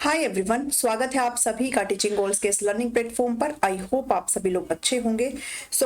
Hi everyone, स्वागत है आप सभी का टीचिंग गोल्स के इस लर्निंग प्लेटफॉर्म पर। आई होप आप सभी लोग अच्छे होंगे।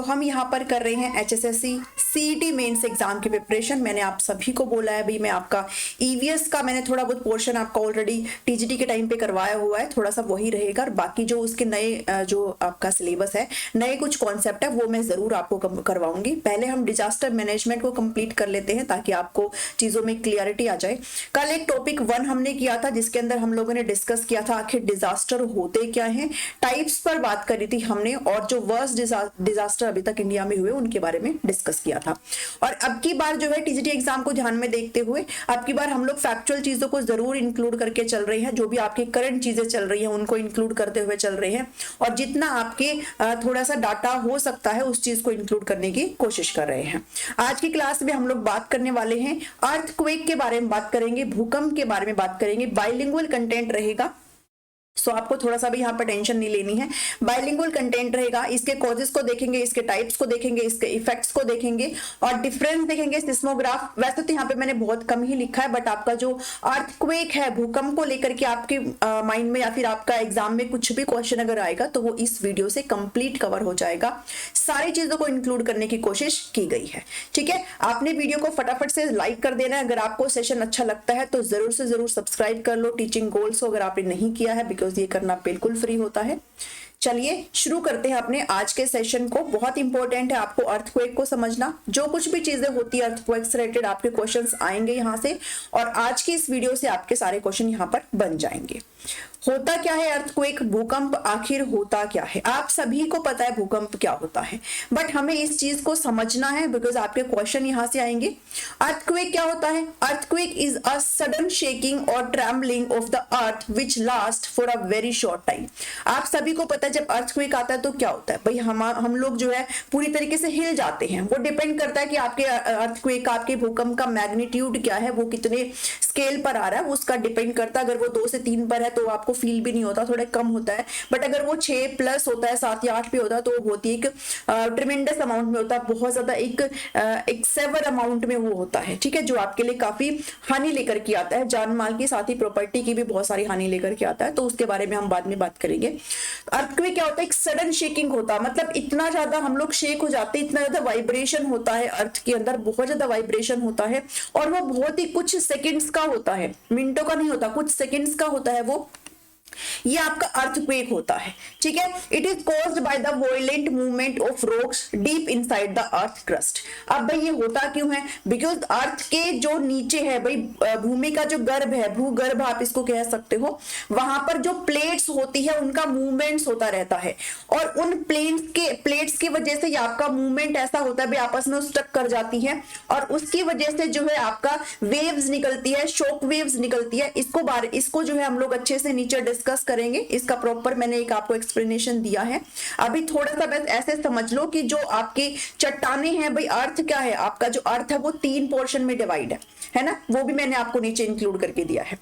हम यहाँ पर कर रहे हैं एचएसएससी सीईटी मेंस एग्जाम की प्रिपरेशन। मैंने आप सभी को बोला है भाई, मैं आपका ईवीएस का मैंने थोड़ा बहुत पोर्शन आपका ऑलरेडी टीजीटी के टाइम पे करवाया हुआ है, थोड़ा सा वही रहेगा। और बाकी जो उसके नए जो आपका सिलेबस है, नए कुछ कॉन्सेप्ट है, वो मैं जरूर आपको करवाऊंगी। पहले हम डिजास्टर मैनेजमेंट को कंप्लीट कर लेते हैं ताकि आपको चीजों में क्लियरिटी आ जाए। कल एक टॉपिक 1 हमने किया था जिसके अंदर हम लोगों ने डिस्कस किया था आखिर डिजास्टर होते क्या हैं, टाइप्स पर बात करी थी हमने, और जो वर्स्ट डिजास्टर अभी तक इंडिया में हुए उनके बारे में डिस्कस किया था। और अब की बार जो है टीजीटी एग्जाम को ध्यान में देखते हुए अब की बार हम लोग फैक्चुअल चीजों को जरूर इंक्लूड करके चल रहे हैं। जो भी आपकी करंट चीजें चल रही हैं उनको इंक्लूड करते हुए चल रहे हैं, और जितना आपके थोड़ा सा डाटा हो सकता है उस चीज को इंक्लूड करने की कोशिश कर रहे हैं। आज की क्लास में हम लोग बात करने वाले हैं अर्थक्वेक के बारे में, बात करेंगे भूकंप के बारे में, बात करेंगे। बाइलिंगुअल कंटेंट रहेगा, आपको थोड़ा सा भी यहाँ पर टेंशन नहीं लेनी है। बाइलिंगुअल कंटेंट रहेगा। इसके कॉजेस को देखेंगे, इसके टाइप्स को देखेंगे, इसके इफेक्ट्स को देखेंगे और डिफरेंस देखेंगे। सिस्मोग्राफ वैसे तो यहाँ पे मैंने बहुत कम ही लिखा है, बट आपका जो अर्थक्वेक है, भूकंप को लेकर के आपके माइंड में या फिर आपका एग्जाम में कुछ भी क्वेश्चन अगर आएगा तो वो इस वीडियो से कंप्लीट कवर हो जाएगा। सारी चीजों को इंक्लूड करने की कोशिश की गई है। ठीक है, आपने वीडियो को फटाफट से लाइक कर देना है। अगर आपको सेशन अच्छा लगता है तो जरूर से जरूर सब्सक्राइब कर लो टीचिंग गोल्स को, अगर आपने नहीं किया है, बिकॉज ये करना बिल्कुल फ्री होता है। चलिए शुरू करते हैं अपने आज के सेशन को। बहुत इंपॉर्टेंट है आपको अर्थक्वेक को समझना। जो कुछ भी चीजें होती है अर्थक्वेक से रिलेटेड आपके क्वेश्चंस आएंगे यहां से, और आज की इस वीडियो से आपके सारे क्वेश्चन यहां पर बन जाएंगे। होता क्या है अर्थक्वेक, भूकंप आखिर होता क्या है? आप सभी को पता है भूकंप क्या होता है, बट हमें इस चीज को समझना है बिकॉज आपके क्वेश्चन यहां से आएंगे। अर्थक्वेक क्या होता है? Earthquake is a sudden shaking और trembling of the earth which last for a very short time. आप सभी को पता है जब अर्थक्वेक आता है तो क्या होता है भाई, हम लोग जो है पूरी तरीके से हिल जाते हैं। वो डिपेंड करता है कि आपके अर्थक्वेक, आपके भूकंप का मैग्नीट्यूड क्या है, वो कितने स्केल पर आ रहा है, उसका डिपेंड करता है। अगर वो 2 से 3 पर है तो आपको फील भी नहीं होता, थोड़ा कम होता है। बट अगर वो 6 प्लस होता है, 7 या 8 पे होता है, तो वो बहुत ही एक ट्रिमेंडस अमाउंट में होता है, बहुत ज्यादा एक सेवर अमाउंट में वो होता है। ठीक है, जो आपके लिए काफी हानि लेकर के आता है, जान माल की, साथ ही प्रॉपर्टी की भी बहुत सारी हानि लेकर के आता है। तो उसके बारे में हम बाद में बात करेंगे। अर्थक्वेक क्या होता है? एक सडन शेकिंग होता है, मतलब इतना ज्यादा हम लोग शेक हो जाते हैं, इतना ज्यादा वाइब्रेशन होता है अर्थ के अंदर, बहुत ज्यादा वाइब्रेशन होता है, और वो बहुत ही कुछ सेकंड्स का होता है, मिनटों का नहीं होता, कुछ सेकंड्स का होता है वो। ये आपका अर्थक्वेक होता है। ठीक है, it is caused by the violent movement of rocks deep inside the earth crust. अब भाई ये होता क्यों है? बिकॉज अर्थ के जो नीचे है भाई, भूमि का जो गर्भ है, भूगर्भ आप इसको कह सकते हो, वहां पर जो प्लेट्स होती है उनका मूवमेंट्स होता रहता है, और उन प्लेट्स की वजह से आपका मूवमेंट ऐसा होता है भाई, आपस में स्टक कर जाती है, और उसकी वजह से जो है आपका वेव्स निकलती है, शॉक वेव्स निकलती है। इसको जो है हम लोग अच्छे से नीचे डिस्कस करेंगे। इसका प्रॉपर मैंने एक आपको एक्सप्लेनेशन दिया है। अभी थोड़ा सा बस ऐसे समझ लो कि जो आपके चट्टाने हैं भाई, अर्थ क्या है, आपका जो अर्थ है वो 3 पोर्शन में डिवाइड है ना, वो भी मैंने आपको नीचे इंक्लूड करके दिया है।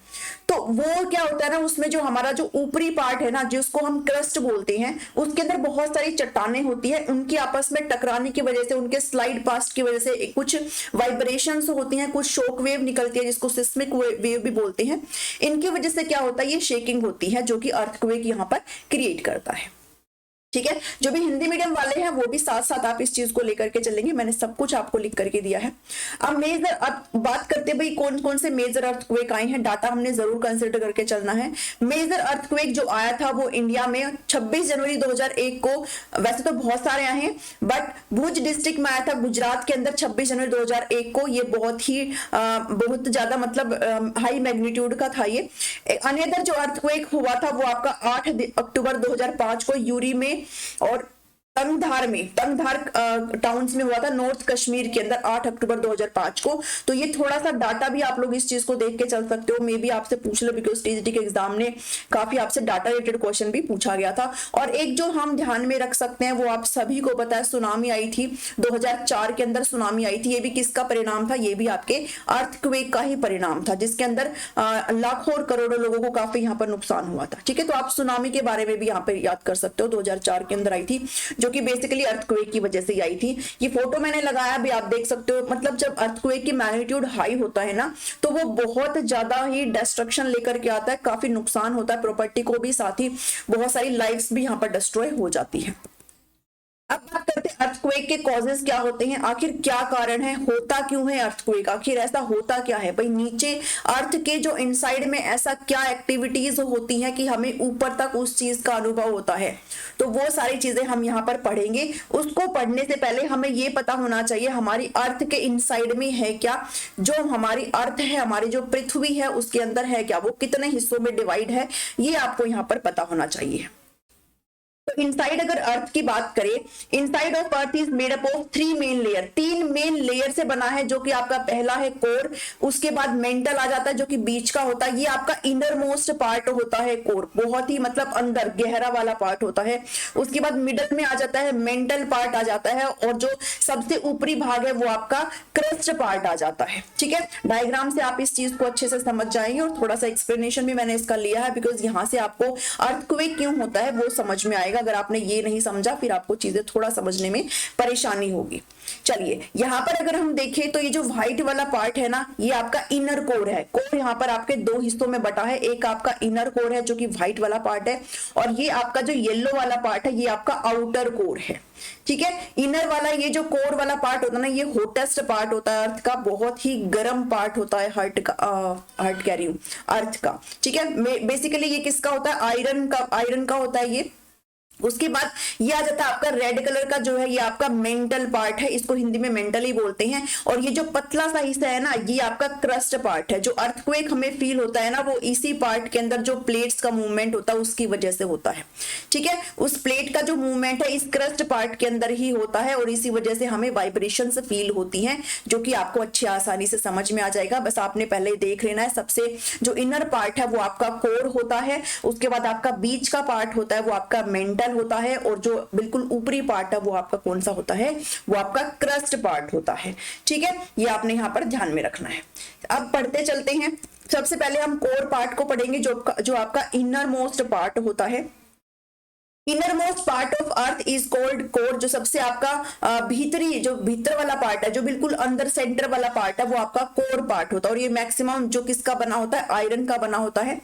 तो वो क्या होता है ना, उसमें जो हमारा जो ऊपरी पार्ट है ना, जिसको हम क्रस्ट बोलते हैं, उसके अंदर बहुत सारी चट्टाने होती है। उनकी आपस में टकराने की वजह से, उनके स्लाइड पास्ट की वजह से कुछ वाइब्रेशंस होती हैं, कुछ शॉक वेव निकलती है, जिसको सिस्मिक वेव भी बोलते हैं। इनकी वजह से क्या होता है, ये शेकिंग होती है, जो कि अर्थक्वेक यहां पर क्रिएट करता है। ठीक है, जो भी हिंदी मीडियम वाले हैं वो भी साथ साथ आप इस चीज को लेकर के चलेंगे। मैंने सब कुछ आपको लिख करके दिया है। अब बात करते हैं भाई कौन कौन से मेजर अर्थक्वेक आए हैं। डाटा हमने जरूर कंसिडर करके चलना है। मेजर अर्थक्वेक जो आया था वो इंडिया में 26 जनवरी 2001 को, वैसे तो बहुत सारे आए हैं, बट भुज डिस्ट्रिक्ट में आया था, गुजरात के अंदर 26 जनवरी 2001 को। ये बहुत ज्यादा मतलब हाई मैग्नीट्यूड का था ये। अनदर जो अर्थक्वेक हुआ था वो आपका 8 अक्टूबर 2005 को यूरी में और तंगधार टाउन्स में हुआ था, नॉर्थ कश्मीर के अंदर, 8 अक्टूबर 2005 को। तो ये थोड़ा सा डाटा भी आप लोग इस चीज को देख के चल सकते हो। मे बी आपसे पूछ लो, बिकॉज टीजीटी के एग्जाम ने काफी आपसे डाटा रिलेटेड क्वेश्चन भी पूछा गया था। और एक जो हम ध्यान में रख सकते हैं वो आप सभी को पता है, सुनामी आई थी 2004 के अंदर, सुनामी आई थी। ये भी किसका परिणाम था? ये भी आपके अर्थक्वेक का ही परिणाम था, जिसके अंदर लाखों और करोड़ों लोगों को काफी यहाँ पर नुकसान हुआ था। ठीक है, तो आप सुनामी के बारे में भी यहाँ पर याद कर सकते हो, 2004 के अंदर आई थी। जो कि बेसिकली अर्थक्वेक की वजह से आई थी। ये फोटो मैंने लगाया भी, आप देख सकते हो। मतलब जब अर्थक्वेक की मैग्नीट्यूड हाई होता है ना, तो वो बहुत ज्यादा ही डिस्ट्रक्शन लेकर के आता है, काफी नुकसान होता है प्रॉपर्टी को भी, साथ ही बहुत सारी लाइफ्स भी यहाँ पर डिस्ट्रॉय हो जाती है। अब बात करते हैं अर्थक्वेक के कॉजेस क्या होते हैं, आखिर क्या कारण है, होता क्यों है अर्थक्वेक, आखिर ऐसा होता क्या है भाई। नीचे अर्थ के जो इनसाइड में ऐसा क्या एक्टिविटीज होती हैं कि हमें ऊपर तक उस चीज का अनुभव होता है, तो वो सारी चीजें हम यहाँ पर पढ़ेंगे। उसको पढ़ने से पहले हमें ये पता होना चाहिए हमारी अर्थ के इनसाइड में है क्या, जो हमारी अर्थ है, हमारी जो पृथ्वी है उसके अंदर है क्या, वो कितने हिस्सों में डिवाइड है, ये आपको यहाँ पर पता होना चाहिए। तो इनसाइड अगर अर्थ की बात करें, inside of earth is made up of 3 main layer, 3 main layer से बना है, जो कि आपका पहला है कोर, उसके बाद मेंटल आ जाता है जो कि बीच का होता है, ये आपका इनर मोस्ट पार्ट होता है कोर, बहुत ही मतलब अंदर गहरा वाला पार्ट होता है। उसके बाद मिडल में आ जाता है मेंटल पार्ट आ जाता है, और जो सबसे ऊपरी भाग है वो आपका क्रस्ट पार्ट आ जाता है। ठीक है, डायग्राम से आप इस चीज को अच्छे से समझ जाएंगे, और थोड़ा सा एक्सप्लेनेशन भी मैंने इसका लिया है, बिकॉज यहाँ से आपको अर्थक्वेक क्यों होता है वो समझ में आएगा। अगर आपने ये नहीं समझा फिर आपको चीजें थोड़ा समझने में परेशानी होगी। चलिए यहाँ पर अगर हम देखें तो ये जो व्हाइट वाला पार्ट है ना, ये आपका इनर कोर है। कोर यहाँ पर आपके 2 हिस्सों में बटा है, एक आपका इनर कोर है जो कि व्हाइट वाला पार्ट है, और ये आपका जो येलो वाला पार्ट है ये आपका आउटर कोर है। ठीक है, इनर वाला ये जो कोर वाला पार्ट होता है ना, ये हॉटेस्ट पार्ट होता है अर्थ का, बहुत ही गर्म पार्ट होता है हार्ट का, हार्ट कह रही हूं, अर्थ का। ठीक है, बेसिकली ये किसका होता है, आयरन का होता है ये। उसके बाद ये आ जाता है आपका रेड कलर का जो है, ये आपका मेंटल पार्ट है, इसको हिंदी में मेंटल ही बोलते हैं। और ये जो पतला सा हिस्सा है ना, ये आपका क्रस्ट पार्ट है। जो अर्थक्वेक हमें फील होता है ना, वो इसी पार्ट के अंदर जो प्लेट्स का मूवमेंट होता है उसकी वजह से होता है। ठीक है, उस प्लेट का जो मूवमेंट है इस क्रस्ट पार्ट के अंदर ही होता है, और इसी वजह से हमें वाइब्रेशंस फील होती हैं, जो कि आपको अच्छी आसानी से समझ में आ जाएगा। बस आपने पहले देख लेना है, सबसे जो इनर पार्ट है वो आपका कोर होता है, उसके बाद आपका बीच का पार्ट होता है वो आपका मेंटल होता है, और जो बिल्कुल ऊपरी पार्ट है वो आपका कौन सा होता है, वो आपका क्रस्ट पार्ट होता है। ठीक है, ये आपने यहाँ पर ध्यान में रखना है। अब पढ़ते चलते हैं। सबसे पहले हम कोर पार्ट को पढ़ेंगे, जो आपका इनर मोस्ट पार्ट होता है। Inner most part of earth is called core. जो सबसे आपका भीतरी, जो भीतर वाला पार्ट है, जो बिल्कुल अंदर सेंटर वाला पार्ट है, वो आपका कोर पार्ट होता है, और ये मैक्सिमम जो किसका बना होता है, आयरन का बना होता है।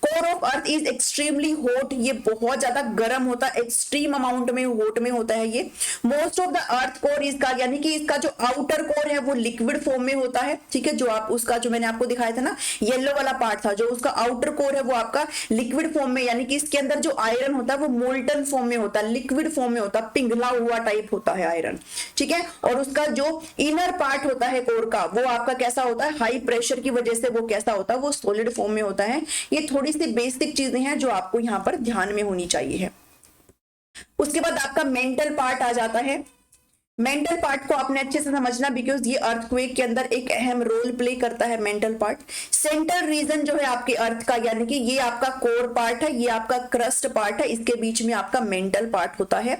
Core of earth is extremely hot, ये बहुत ज्यादा गर्म होता है, एक्सट्रीम अमाउंट में हॉट में होता है ये। Most of the earth core इसका, यानी कि इसका जो आउटर कोर है वो लिक्विड फॉर्म में होता है। ठीक है, जो आप उसका जो मैंने आपको दिखाया था ना, येलो वाला पार्ट था, जो उसका आउटर कोर है वो आपका लिक्विड फॉर्म में, यानी कि इसके अंदर जो आयरन होता है वो मोल्टन फॉर्म में होता है, लिक्विड फॉर्म में होता है, पिघला हुआ टाइप होता है आयरन। ठीक है, और उसका जो इनर पार्ट होता है कोर का, वो आपका कैसा होता है, हाई प्रेशर की वजह से वो कैसा होता है, वो सॉलिड फॉर्म में होता है। ये थोड़ी सी बेसिक चीजें हैं जो आपको यहाँ पर ध्यान में होनी चाहिए। उसके बाद आपका मेंटल पार्ट आ जाता है। मेंटल पार्ट को आपने अच्छे से समझना, बिकॉज ये अर्थक्वेक के अंदर एक अहम रोल प्ले करता है मेंटल पार्ट। सेंटर रीजन जो है आपके अर्थ का, यानी कि ये आपका कोर पार्ट है, ये आपका क्रस्ट पार्ट है, इसके बीच में आपका मेंटल पार्ट होता है।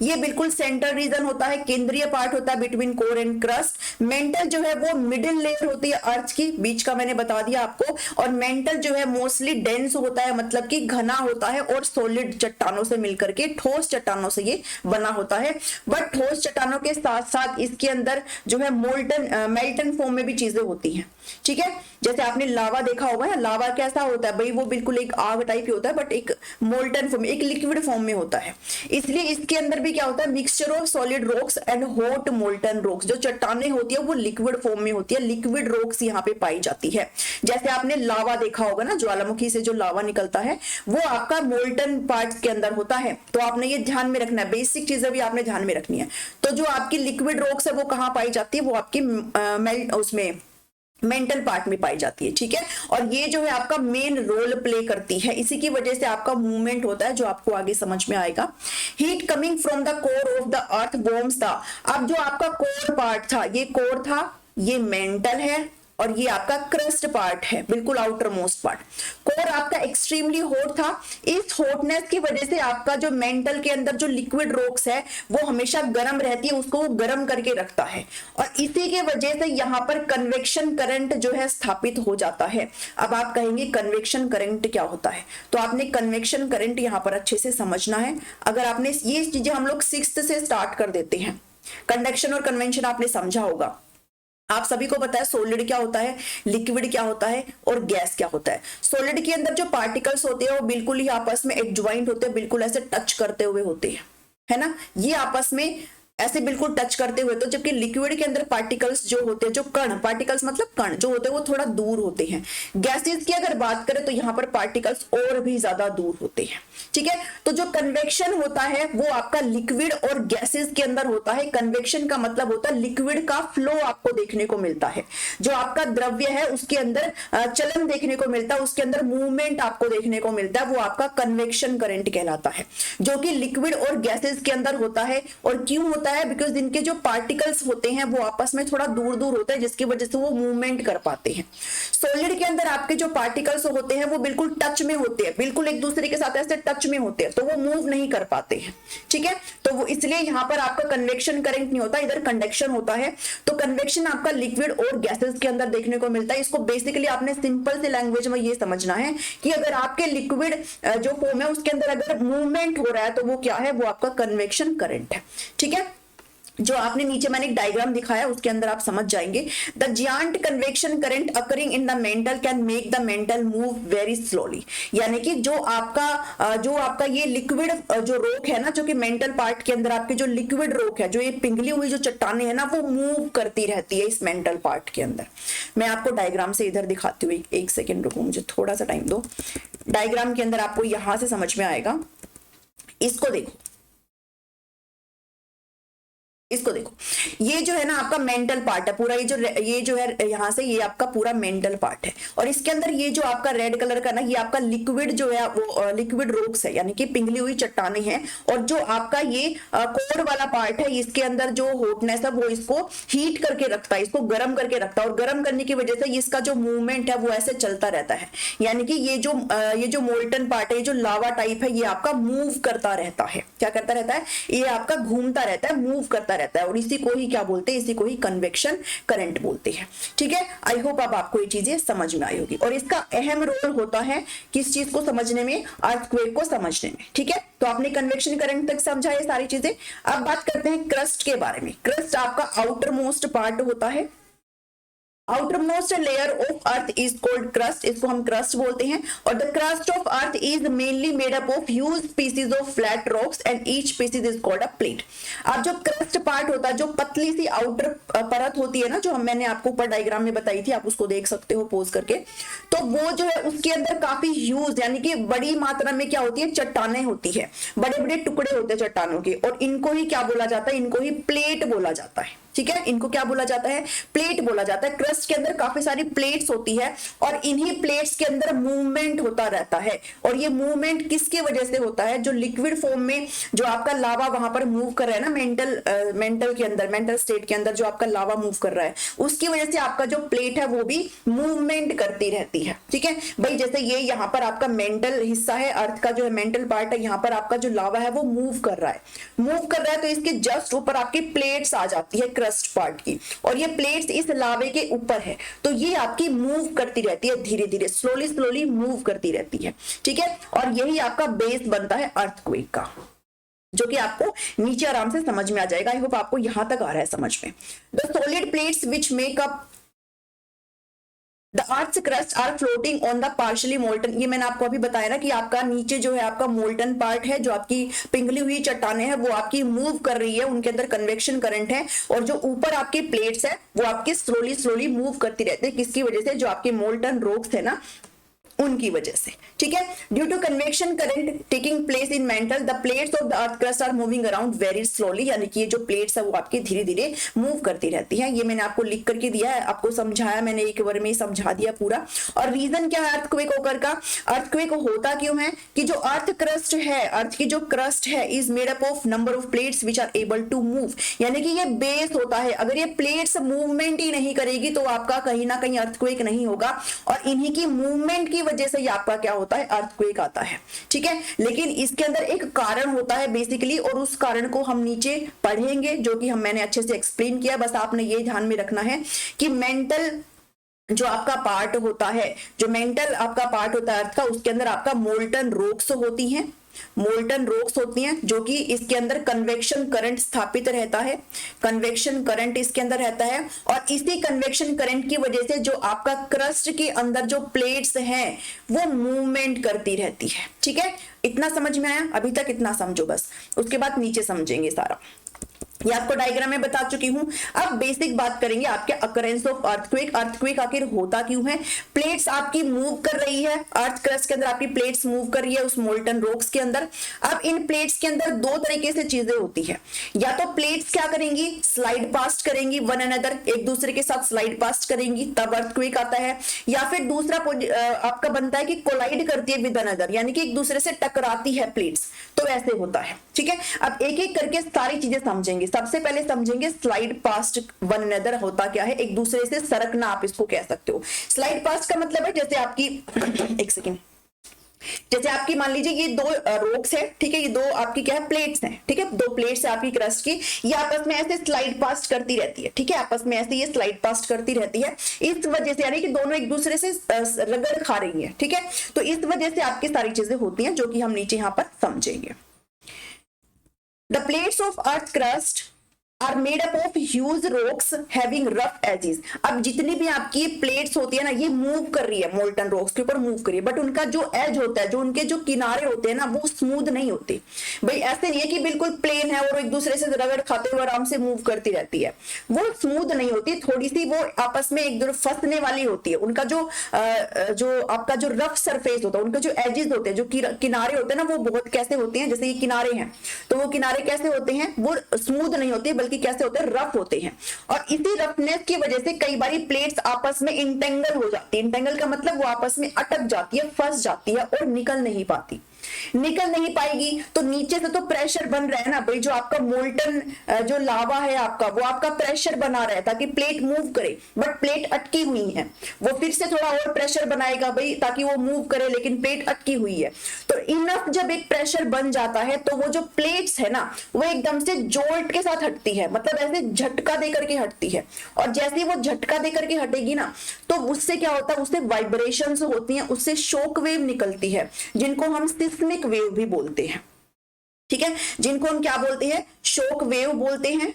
ये बिल्कुल सेंटर रीजन होता है, केंद्रीय पार्ट होता है between core and crust. Mental जो है वो मिडिल लेयर होती है अर्थ की, बीच का मैंने बता दिया आपको। और मेंटल जो है मोस्टली डेंस होता है, मतलब कि घना होता है, और सॉलिड चट्टानों से मिलकर के, ठोस चट्टानों से ये बना होता है। बट ठोस चट्टानों के साथ साथ इसके अंदर जो है मेल्टन फॉर्म में भी चीजें होती हैं। ठीक है, जैसे आपने लावा देखा होगा ना, लावा कैसा होता है भाई, वो बिल्कुल एक आग टाइप ही होता है, बट एक मोल्टन फॉर्म, एक लिक्विड फॉर्म में होता है। इसलिए इसके अंदर भी क्या होता है, mixture of solid rocks and hot molten rocks. जो चट्टानें होती है वो लिक्विड फॉर्म में होती है, लिक्विड रॉक्स यहाँ पे पाई जाती है। जैसे आपने लावा देखा होगा ना, ज्वालामुखी से जो लावा निकलता है वो आपका मोल्टन पार्ट के अंदर होता है। तो आपने ये ध्यान में रखना है, बेसिक चीजें भी आपने ध्यान में रखनी है। तो जो आपकी लिक्विड रॉक्स है वो कहाँ पाई जाती है, वो आपकी उसमें मेंटल पार्ट में पाई जाती है। ठीक है, और ये जो है आपका मेन रोल प्ले करती है, इसी की वजह से आपका मूवमेंट होता है, जो आपको आगे समझ में आएगा। Heat coming from the core of the earth warms the. अब जो आपका कोर पार्ट था, ये कोर था, ये मेंटल है, और ये आपका क्रस्ट पार्ट है, बिल्कुल आउटर मोस्ट पार्ट। कोर आपका एक्सट्रीमली हॉट था। इस हॉटनेस की वजह से आपका जो मेंटल के अंदर जो लिक्विड रॉक्स है वो हमेशा गर्म रहती है, उसको वो गर्म करके रखता है, और इसी के वजह से यहाँ पर कन्वेक्शन करंट जो है स्थापित हो जाता है। अब आप कहेंगे कन्वेक्शन करंट क्या होता है, तो आपने कन्वेक्शन करंट यहाँ पर अच्छे से समझना है। अगर आपने ये चीजें हम लोग 6th से स्टार्ट कर देते हैं, कंडक्शन और कन्वेंशन आपने समझा होगा। आप सभी को पता है सॉलिड क्या होता है, लिक्विड क्या होता है और गैस क्या होता है। सॉलिड के अंदर जो पार्टिकल्स होते हैं वो बिल्कुल ही आपस में एडजॉइंट होते हैं, बिल्कुल ऐसे टच करते हुए होते हैं, है ना, ये आपस में ऐसे बिल्कुल टच करते हुए। तो जबकि लिक्विड के अंदर पार्टिकल्स जो होते हैं, जो कण, पार्टिकल्स मतलब कण जो होते हैं वो थोड़ा दूर होते हैं। गैसेस की अगर बात करें तो यहाँ पर पार्टिकल्स और भी ज्यादा दूर होते हैं, ठीक है। तो जो कन्वेक्शन होता है वो आपका लिक्विड और गैसेस के अंदर होता है। कन्वेक्शन का मतलब होता है लिक्विड का फ्लो आपको देखने को मिलता है, जो आपका द्रव्य है उसके अंदर चलन देखने को मिलता है, उसके अंदर मूवमेंट आपको देखने को मिलता है, वो आपका कन्वेक्शन करंट कहलाता है, जो कि लिक्विड और गैसेस के अंदर होता है। और क्यों होता है, बिकॉज इनके जो पार्टिकल्स होते हैं वो आपस में थोड़ा दूर दूर होते हैं, जिसकी वजह से वो मूवमेंट कर पाते हैं। सॉलिड के अंदर आपके जो पार्टिकल्स होते हैं वो बिल्कुल टच में होते हैं, बिल्कुल एक दूसरे के साथ ऐसे टच में होते हैं, तो वो मूव नहीं कर पाते हैं, ठीक है। तो वो इसलिए यहाँ पर आपका कन्वेक्शन करंट नहीं होता, इधर कंडक्शन होता है। तो कन्वेक्शन आपका लिक्विड और गैसेस के अंदर देखने को मिलता है। इसको बेसिकली आपने सिंपल से लैंग्वेज में ये समझना है कि अगर आपके लिक्विड जो फॉर्म है उसके अंदर अगर मूवमेंट हो रहा है तो वो क्या है, वो आपका कन्वेक्शन करंट है, ठीक है। जो आपने नीचे मैंने एक डायग्राम दिखाया उसके अंदर आप समझ जाएंगे। The giant convection current occurring in the mental can make the mental move very slowly. यानी कि जो आपका ये लिक्विड जो रॉक है ना, जो कि मेंटल पार्ट के अंदर आपके जो लिक्विड रॉक है, जो ये पिघली हुई जो चट्टाने है ना, वो मूव करती रहती है इस मेंटल पार्ट के अंदर। मैं आपको डायग्राम से इधर दिखाती हूँ, एक सेकेंड रुको, मुझे थोड़ा सा टाइम दो। डायग्राम के अंदर आपको यहां से समझ में आएगा। इसको देखो, इसको देखो, ये जो है ना आपका मेंटल पार्ट है पूरा, ये जो है यहाँ से ये आपका पूरा मेंटल पार्ट है। और इसके अंदर ये जो आपका रेड कलर का ना, ये आपका लिक्विड जो है वो लिक्विड रॉक्स है, यानी कि पिघली हुई चट्टाने हैं। और जो आपका ये कोर वाला पार्ट है, इसके अंदर जो हॉटनेस है वो इसको हीट करके रखता है, इसको गर्म करके रखता है, और गर्म करने की वजह से इसका जो मूवमेंट है वो ऐसे चलता रहता है। यानी कि ये जो मोल्टन पार्ट है, ये जो लावा टाइप है, ये आपका मूव करता रहता है। क्या करता रहता है, ये आपका घूमता रहता है, मूव करता रहता है, और इसी को ही क्या बोलते हैं, इसी को ही कन्वेक्शन करंट बोलते हैं, ठीक है। आई होप अब आपको ये चीजें समझ में आई होगी। और इसका अहम रोल होता है किस चीज को समझने में, अर्थक्वेक को समझने में, ठीक है। तो आपने कन्वेक्शन करंट तक समझा ये सारी चीजें। अब बात करते हैं क्रस्ट के बारे में। क्रस्ट आपका आउटर मोस्ट पार्ट होता है। Outermost layer of earth is called crust, इसको हम क्रस्ट बोलते हैं। और the crust of earth is mainly made up of huge pieces of flat rocks and each pieces is called a plate. अब जो crust part होता है, जो पतली सी आउटर परत होती है ना, जो मैंने आपको ऊपर डायग्राम में बताई थी, आप उसको देख सकते हो पोज करके, तो वो जो है उसके अंदर काफी ह्यूज यानी कि बड़ी मात्रा में क्या होती है, चट्टानें होती है, बड़े बड़े टुकड़े होते हैं चट्टानों के, और इनको ही क्या बोला जाता है, इनको ही प्लेट बोला जाता है, ठीक है। इनको क्या बोला जाता है, प्लेट बोला जाता है। क्रस्ट के अंदर काफी सारी प्लेट्स होती है, और इन्हीं प्लेट्स के अंदर मूवमेंट होता रहता है। और ये मूवमेंट किसकी वजह से होता है, जो लिक्विड फॉर्म में जो आपका लावा वहां पर मूव कर रहा है ना, मेंटल के अंदर, मेंटल स्टेट के अंदर जो आपका लावा मूव कर रहा है, उसकी वजह से आपका जो प्लेट है वो भी मूवमेंट करती रहती है, ठीक है भाई। जैसे ये यहाँ पर आपका मेंटल हिस्सा है, अर्थ का जो है मेंटल पार्ट है, यहाँ पर आपका जो लावा है वो मूव कर रहा है, तो इसके जस्ट ऊपर आपकी प्लेट्स आ जाती है क्रस्ट पार्ट की, और ये प्लेट्स इस लावे के ऊपर है, तो ये आपकी मूव करती रहती है, धीरे धीरे स्लोली मूव करती रहती है, ठीक है। और यही आपका बेस बनता है अर्थक्वेक का, जो कि आपको नीचे आराम से समझ में आ जाएगा। आई होप आपको यहां तक आ रहा है समझ में। The solid plates which make up The Earth's crust are floating on the partially molten, ये मैंने आपको अभी बताया ना कि आपका नीचे जो है आपका मोल्टन पार्ट है, जो आपकी पिघली हुई चट्टानें हैं वो आपकी मूव कर रही है, उनके अंदर कन्वेक्शन करंट है, और जो ऊपर आपके प्लेट्स है वो आपके स्लोली मूव करती रहती है। किसकी वजह से, जो आपके मोल्टन रॉक्स है ना, उनकी वजह से, ठीक है। Due to convection current taking place in mantle, the plates of the earth crust are moving around very slowly, यानी कि ये जो प्लेट्स है वो आपकी धीरे धीरे मूव करती रहती है। ये मैंने आपको लिख करके दिया है, आपको समझाया मैंने, एक बार में ही समझा दिया पूरा। और रीजन क्या है अर्थक्वेक होकर का? अर्थक्वेक होता क्यों है कि जो अर्थ क्रस्ट है, अर्थ की जो क्रस्ट है is made up of number of plates which are able to move, यानी कि ये बेस होता है। अगर ये प्लेट्स मूवमेंट ही नहीं करेगी तो आपका कहीं ना कहीं अर्थक्वेक नहीं होगा, और इन्हीं की मूवमेंट की वजह से आपका क्या होता है, अर्थक्वेक आता है, ठीक है। लेकिन इसके अंदर एक कारण होता है बेसिकली, और उस कारण को हम नीचे पढ़ेंगे, जो कि मैंने अच्छे से एक्सप्लेन किया। बस आपने ये ध्यान में रखना है कि मेंटल जो आपका पार्ट होता है, जो मेंटल आपका पार्ट होता है अर्थ का, उसके अंदर आपका मोल्टन रॉक्स होती हैं, मोल्टन रॉक्स होती हैं, जो कि इसके अंदर कन्वेक्शन करंट स्थापित रहता है, कन्वेक्शन करंट इसके अंदर रहता है। और इसी कन्वेक्शन करंट की वजह से जो आपका क्रस्ट के अंदर जो प्लेट्स हैं वो मूवमेंट करती रहती है, ठीक है। इतना समझ में आया? अभी तक इतना समझो बस, उसके बाद नीचे समझेंगे सारा। ये आपको डायग्राम में बता चुकी हूं। अब बेसिक बात करेंगे आपके अकरेंस ऑफ अर्थक्वेक। अर्थक्वेक आखिर होता क्यों है? प्लेट्स आपकी मूव कर रही है, अर्थ क्रस्ट के अंदर आपकी प्लेट्स मूव कर रही है उस मोल्टन रॉक्स के अंदर। अब इन प्लेट्स के अंदर दो तरीके से चीजें होती है, या तो प्लेट्स क्या करेंगी, स्लाइड पास्ट करेंगी वन अनदर, एक दूसरे के साथ स्लाइड पास्ट करेंगी, तब अर्थक्वेक आता है। या फिर दूसरा आपका बनता है कि कोलाइड करती है विद अनदर, यानी कि एक दूसरे से टकराती है प्लेट्स, तो ऐसे होता है, ठीक है। अब एक एक करके सारी चीजें समझेंगे। सबसे पहले समझेंगे स्लाइड पास्ट वन अनदर होता क्या है, एक दूसरे से सरकना आप इसको कह सकते हो। स्लाइड पास्ट का मतलब है जैसे आपकी एक सेकेंड, जैसे आपकी मान लीजिए ये दो रॉक्स है, ठीक है, ये दो आपकी क्या है, प्लेट्स हैं, ठीक है, दो प्लेट्स है आपकी क्रस्ट की, ये आपस में ऐसे स्लाइड पास्ट करती रहती है, ठीक है, आपस में ऐसे ये स्लाइड पास्ट करती रहती है। इस वजह से यानी कि दोनों एक दूसरे से रगड़ खा रही है, ठीक है, तो इस वजह से आपकी सारी चीजें होती हैं, जो कि हम नीचे यहां पर समझेंगे। The plates of earth crust are made up of huge rocks having rough edges. अब जितनी भी आपकी प्लेट्स होती है ना, ये मूव कर रही है, मोल्टन रॉक्स के ऊपर मूव कर रही है, बट उनका जो एज होता है, जो उनके जो किनारे होते हैं ना, वो स्मूथ नहीं होते। भाई ऐसे नहीं है कि बिल्कुल प्लेन है और एक दूसरे से रगड़ खाते हुए आराम से मूव करती रहती है, वो स्मूथ नहीं होती, थोड़ी सी वो आपस में एक दूसरे फंसने वाली होती है। उनका जो आपका जो रफ सरफेस होता है, उनके जो एजेस होते हैं, जो किनारे होते हैं ना, वो बहुत कैसे होते हैं, जैसे ये किनारे हैं, तो वो किनारे कैसे होते हैं, वो स्मूथ नहीं होते, बल्कि कैसे होते हैं, रफ होते हैं। और इसी रफनेस की वजह से कई बार प्लेट्स आपस में इंटेंगल हो जाती है। इंटेंगल का मतलब वो आपस में अटक जाती है, फंस जाती है और निकल नहीं पाती। निकल नहीं पाएगी तो नीचे से तो प्रेशर बन रहा है ना भाई, जो आपका मोल्टन जो लावा है आपका, वो आपका प्रेशर बना रहा है ताकि प्लेट मूव करे, बट प्लेट अटकी हुई है, वो फिर से थोड़ा और प्रेशर बनाएगा भाई ताकि वो मूव करे, लेकिन प्लेट अटकी हुई है। तो इनफ जब एक प्रेशर बन जाता है तो वो जो प्लेट्स है ना, वो एकदम से जोल्ट के साथ हटती है, मतलब ऐसे झटका देकर के हटती है। और जैसे ही वो झटका देकर के हटेगी ना, तो उससे क्या होता है, उससे वाइब्रेशंस होती हैं, उससे शॉक वेव निकलती है, जिनको हम सिस्मिक वेव भी बोलते हैं, ठीक है, जिनको हम क्या बोलते हैं, शॉक वेव बोलते हैं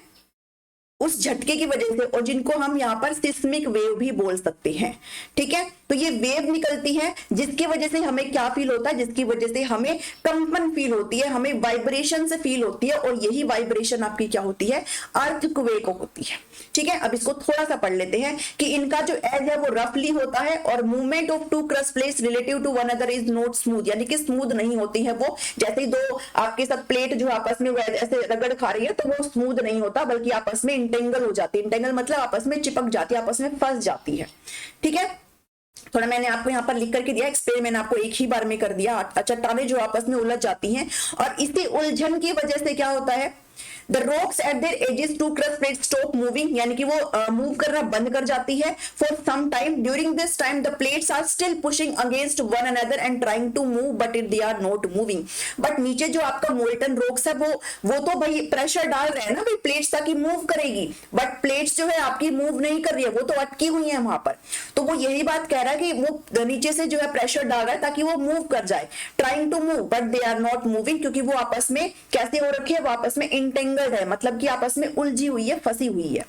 उस झटके की वजह से, और जिनको हम यहाँ पर सिस्मिक वेव भी बोल सकते हैं, ठीक है। तो ये वेव निकलती है जिसकी वजह से हमें क्या फील होता है, जिसकी वजह से हमें कंपन फील होती है, हमें वाइब्रेशन से फील होती है, और यही वाइब्रेशन आपकी क्या होती है, अर्थक्वेक होती है, ठीक है। अब इसको थोड़ा सा पढ़ लेते हैं कि इनका जो एज है वो रफली होता है, और movement of two crust plates relative to one other is not smooth, यानी कि स्मूथ नहीं होती है वो। जैसे ही दो आपके साथ प्लेट जो आपस में ऐसे रगड़ खा रही है, तो वो स्मूथ नहीं होता, बल्कि आपस में इंटेंगल हो जाती है। इंटेंगल मतलब आपस में चिपक जाती है, आपस में फंस जाती है, ठीक है। थोड़ा मैंने आपको यहाँ पर लिख करके दिया, एक्सप्लेन मैंने आपको एक ही बार में कर दिया। चट्टानें जो आपस में उलझ जाती हैं, और इसी उलझन की वजह से क्या होता है, The rocks at their edges to crust plates stop moving, यानी कि वो मूव करना बंद कर जाती है for some time. During this time the plates are still pushing against one another and trying to move, but they are not moving. But नीचे जो आपका मोल्टन रॉक्स है वो तो भाई प्रेशर डाल रहे हैं ना भाई प्लेट्स ताकि मूव करेगी, बट प्लेट्स जो है आपकी मूव नहीं कर रही है, वो तो अटकी हुई है वहां पर। तो वो यही बात कह रहा है कि वो नीचे से जो है प्रेशर डाल रहा है ताकि वो मूव कर जाए, trying to move but they are not moving, क्योंकि वो आपस में कैसे हो रखी है, वो आपस में इंटेंगल्ड है, मतलब कि आपस में उलझी हुई है, फंसी हुई है,